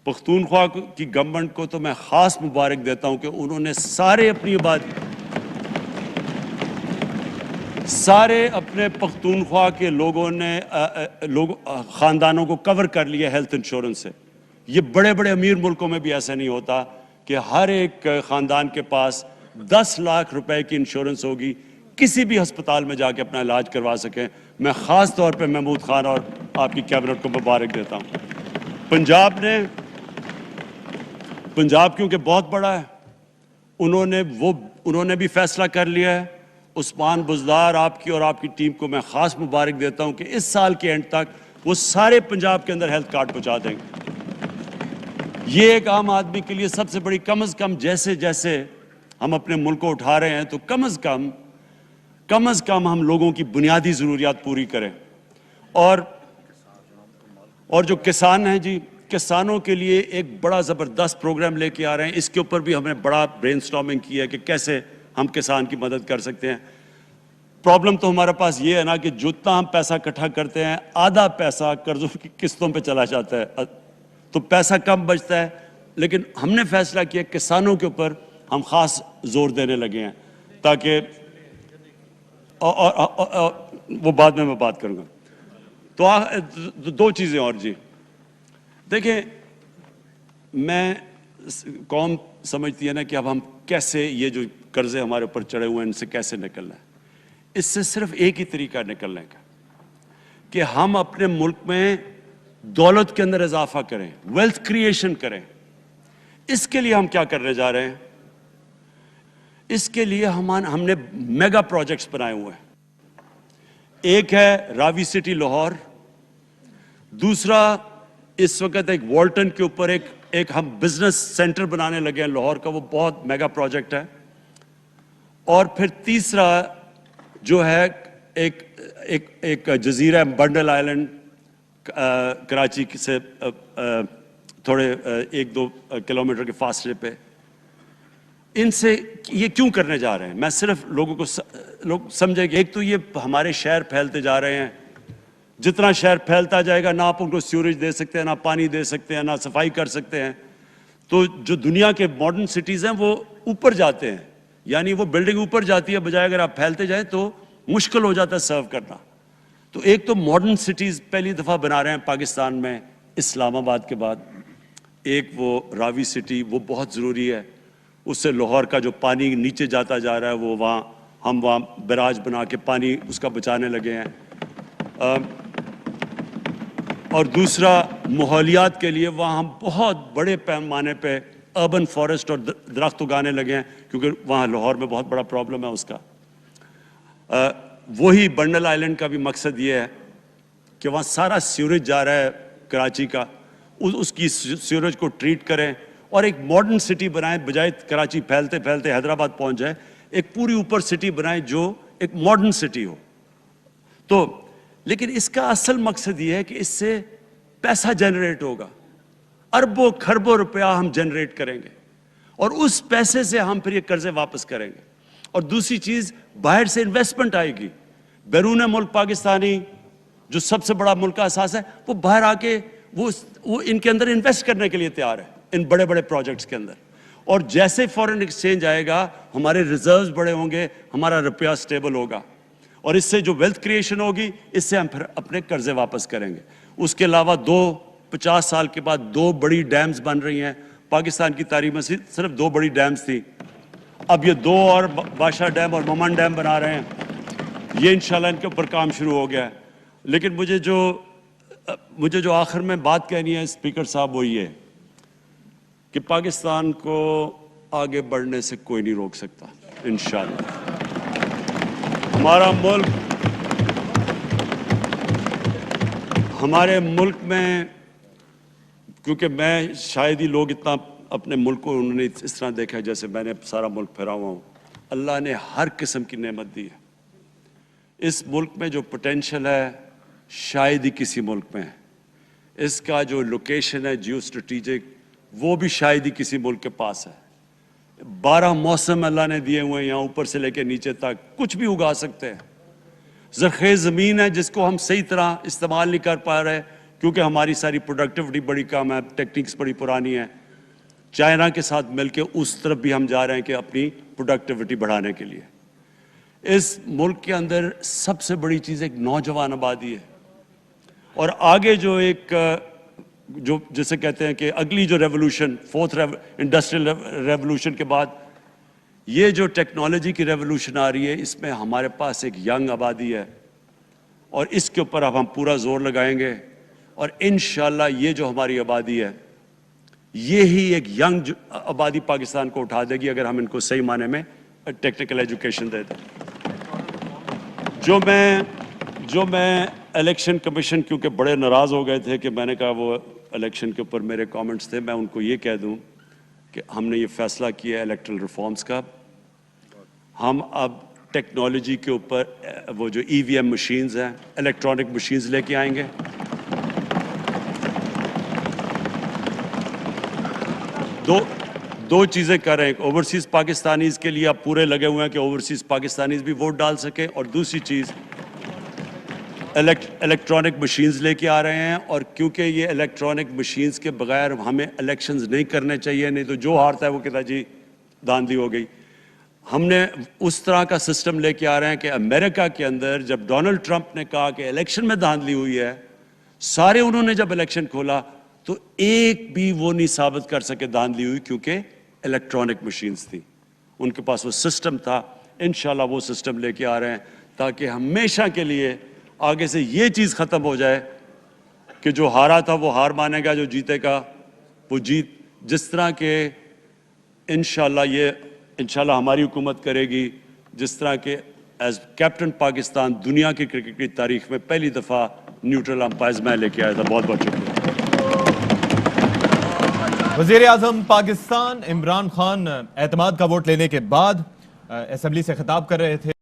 پختونخوا کی گورنمنٹ کو تو میں خاص مبارک دیتا ہوں کہ انہوں نے سارے اپنے پختونخوا کے لوگوں نے خاندانوں کو کور کر لیا ہیلتھ انشورنس سے. یہ بڑے بڑے امیر ملکوں میں بھی ایسا نہیں ہوتا کہ ہر ایک خاندان کے پاس 10 لاکھ روپے کی انشورنس ہوگی، کسی بھی ہسپتال میں جا کے اپنا علاج کروا سکیں. میں خاص طور پہ محمود خان اور آپ کی کیبنٹ کو مبارک دیتا ہوں. پنجاب کیونکہ بہت بڑا ہے، انہوں نے بھی فیصلہ کر لیا ہے. عثمان بزدار آپ کی اور آپ کی ٹیم کو میں خاص مبارک دیتا ہوں کہ اس سال کے اینڈ تک وہ سارے پنجاب کے اندر ہیلتھ کارڈ پہنچا دیں گے. یہ ایک عام آدمی کے لیے سب سے بڑی، کم از کم جیسے جیسے ہم اپنے ملک کو اٹھا رہے ہیں تو کم از کم ہم لوگوں کی بنیادی ضروریات پوری کریں. اور جو کسان ہیں جی، کسانوں کے لیے ایک بڑا زبردست پروگرام لے کے آ رہے ہیں. اس کے اوپر بھی ہم نے بڑا برین سٹارمنگ کی ہے کہ کیسے ہم کسان کی مدد کر سکتے ہیں. پرابلم تو ہمارے پاس یہ ہے نا کہ جتنا ہم پیسہ اکٹھا کرتے ہیں، آدھا پیسہ قرضوں کی قسطوں پہ چلا جاتا ہے، تو پیسہ کم بچتا ہے. لیکن ہم نے فیصلہ کیا کسانوں کے اوپر ہم خاص زور دینے لگے ہیں، تاکہ وہ بعد میں بات کروں گا. تو 2 چیزیں اور جی. دیکھیں، میں قوم سمجھتی ہے نا کہ اب ہم کیسے یہ جو قرضے ہمارے اوپر چڑھے ہوئے ہیں ان سے کیسے نکلنا ہے. اس سے صرف ایک ہی طریقہ نکلنے کا کہ ہم اپنے ملک میں دولت کے اندر اضافہ کریں، ویلتھ کریشن کریں. اس کے لیے ہم کیا کرنے جا رہے ہیں؟ اس کے لیے ہم نے میگا پروجیکٹس بنائے ہوئے ہیں. ایک ہے راوی سٹی لاہور، دوسرا اس وقت ایک والٹن کے اوپر ایک ہم بزنس سینٹر بنانے لگے ہیں لاہور کا، وہ بہت میگا پروجیکٹ ہے. اور پھر تیسرا جو ہے ایک جزیرہ بنڈل آئلینڈ، کراچی سے تھوڑے 1-2 کلومیٹر کے فاصلے پہ. ان سے یہ کیوں کرنے جا رہے ہیں؟ میں صرف لوگ سمجھے کہ ایک تو یہ ہمارے شہر پھیلتے جا رہے ہیں، جتنا شہر پھیلتا جائے گا نہ آپ ان کو سیوریج دے سکتے ہیں، نہ پانی دے سکتے ہیں، نہ صفائی کر سکتے ہیں. تو جو دنیا کے ماڈرن سٹیز ہیں وہ اوپر جاتے ہیں، یعنی وہ بلڈنگ اوپر جاتی ہے، بجائے اگر آپ پھیلتے جائیں تو مشکل ہو جاتا ہے سرو کرنا. تو ایک تو ماڈرن سٹیز پہلی دفعہ بنا رہے ہیں پاکستان میں اسلام آباد کے بعد. ایک وہ راوی سٹی، وہ بہت ضروری ہے. اس سے لاہور کا جو پانی نیچے جاتا جا رہا ہے وہ ہم وہاں بیراج بنا کے پانی اس کا بچانے لگے ہیں. اور دوسرا ماحولیات کے لیے وہاں ہم بہت بڑے پیمانے پہ اربن فارسٹ اور درخت اگانے لگے ہیں، کیونکہ وہاں لاہور میں بہت بڑا پرابلم ہے اس کا. وہی بنڈل آئلینڈ کا بھی مقصد یہ ہے کہ وہاں سارا سیوریج جا رہا ہے کراچی کا، اس کی سیوریج کو ٹریٹ کریں اور ایک ماڈرن سٹی بنائیں، بجائے کراچی پھیلتے پھیلتے حیدرآباد پہنچ جائے. ایک پوری اوپر سٹی بنائیں جو ایک ماڈرن سٹی ہو. تو لیکن اس کا اصل مقصد یہ ہے کہ اس سے پیسہ جنریٹ ہوگا، اربوں کھربوں روپیہ ہم جنریٹ کریں گے اور اس پیسے سے ہم پھر یہ قرضے واپس کریں گے. اور دوسری چیز، باہر سے انویسٹمنٹ آئے گی. بیرون ملک پاکستانی جو سب سے بڑا ملک کا اساس ہے، وہ باہر آ کے وہ ان کے اندر انویسٹ کرنے کے لیے تیار ہے، ان بڑے بڑے پروجیکٹس کے اندر. اور جیسے فورن ایکسچینج آئے گا، ہمارے ریزروز بڑے ہوں گے، ہمارا روپیہ سٹیبل ہوگا، اور اس سے جو ویلتھ کریشن ہوگی اس سے ہم پھر اپنے قرضے واپس کریں گے. اس کے علاوہ 50 سال کے بعد 2 بڑی ڈیمز بن رہی ہیں. پاکستان کی تاریخ میں صرف 2 بڑی ڈیمز تھی، اب یہ 2 اور بادشاہ ڈیم اور ممن ڈیم بنا رہے ہیں. یہ انشاءاللہ ان کے اوپر کام شروع ہو گیا ہے. لیکن مجھے جو آخر میں بات کہنی ہے اسپیکر صاحب وہ یہ کہ پاکستان کو آگے بڑھنے سے کوئی نہیں روک سکتا انشاءاللہ. ہمارے ملک میں، کیونکہ میں شاید ہی لوگ اتنا اپنے ملک کو انہوں نے اس طرح دیکھا جیسے میں نے سارا ملک پھیرا ہوا ہوں. اللہ نے ہر قسم کی نعمت دی ہے. اس ملک میں جو پوٹینشل ہے شاید ہی کسی ملک میں ہے. اس کا جو لوکیشن ہے جیو اسٹریٹجک وہ بھی شاید ہی کسی ملک کے پاس ہے. 12 موسم اللہ نے دیے ہوئے ہیں، یہاں اوپر سے لے کے نیچے تک کچھ بھی اگا سکتے ہیں. زرخیز زمین ہے جس کو ہم صحیح طرح استعمال نہیں کر پا رہے کیونکہ ہماری ساری پروڈکٹیوٹی بڑی کم ہے، ٹیکنیکس بڑی پرانی ہے. چائنا کے ساتھ مل کے اس طرف بھی ہم جا رہے ہیں کہ اپنی پروڈکٹیوٹی بڑھانے کے لیے. اس ملک کے اندر سب سے بڑی چیز ایک نوجوان آبادی ہے. اور آگے جو جسے کہتے ہیں کہ اگلی جو ریولوشن، 4th انڈسٹریل ریولوشن کے بعد یہ جو ٹیکنالوجی کی ریولوشن آ رہی ہے، اس میں ہمارے پاس ایک ینگ آبادی ہے اور اس کے اوپر اب ہم پورا زور لگائیں گے. اور انشاءاللہ یہ جو ہماری آبادی ہے یہی ایک ینگ آبادی پاکستان کو اٹھا دے گی اگر ہم ان کو صحیح معنی میں ٹیکنیکل ایجوکیشن دے دیں. جو میں الیکشن کمیشن کیونکہ بڑے ناراض ہو گئے تھے کہ میں نے کہا وہ الیکشن کے اوپر میرے کامنٹس تھے، میں ان کو یہ کہہ دوں کہ ہم نے یہ فیصلہ کیا ہے الیکٹرل ریفارمز کا. ہم اب ٹیکنالوجی کے اوپر وہ جو EVM مشینز ہیں، الیکٹرانک مشینز لے کے آئیں گے. دو چیزیں کر رہے ہیں. اوورسیز پاکستانیز کے لیے اب پورے لگے ہوئے ہیں کہ اوورسیز پاکستانیز بھی ووٹ ڈال سکیں. اور دوسری چیز الیکٹرانک مشینز لے کے آ رہے ہیں. اور کیونکہ یہ الیکٹرانک مشینز کے بغیر ہمیں الیکشنز نہیں کرنے چاہیے، نہیں تو جو ہارتا ہے وہ کہتا جی دھاندلی ہو گئی. ہم نے اس طرح کا سسٹم لے کے آ رہے ہیں کہ امریکہ کے اندر جب ڈونلڈ ٹرمپ نے کہا کہ الیکشن میں دھاندلی ہوئی ہے، سارے انہوں نے جب الیکشن کھولا تو ایک بھی وہ نہیں ثابت کر سکے دھاندلی ہوئی کیونکہ الیکٹرانک مشینز تھی. ان کے پاس وہ سسٹم تھا. انشاءاللہ وہ سسٹم لے کے آ رہے ہیں تاکہ ہمیشہ کے لیے آگے سے یہ چیز ختم ہو جائے کہ جو ہارا تھا وہ ہار مانے گا، جو جیتے گا وہ جیت. جس طرح کہ انشاءاللہ ہماری حکومت کرے گی، جس طرح کہ ایز کیپٹن پاکستان دنیا کی کرکٹ کی تاریخ میں پہلی دفعہ نیوٹرل امپائرز میں لے کے آیا تھا. بہت بہت شکریہ. وزیر اعظم پاکستان عمران خان اعتماد کا ووٹ لینے کے بعد اسمبلی سے خطاب کر رہے تھے.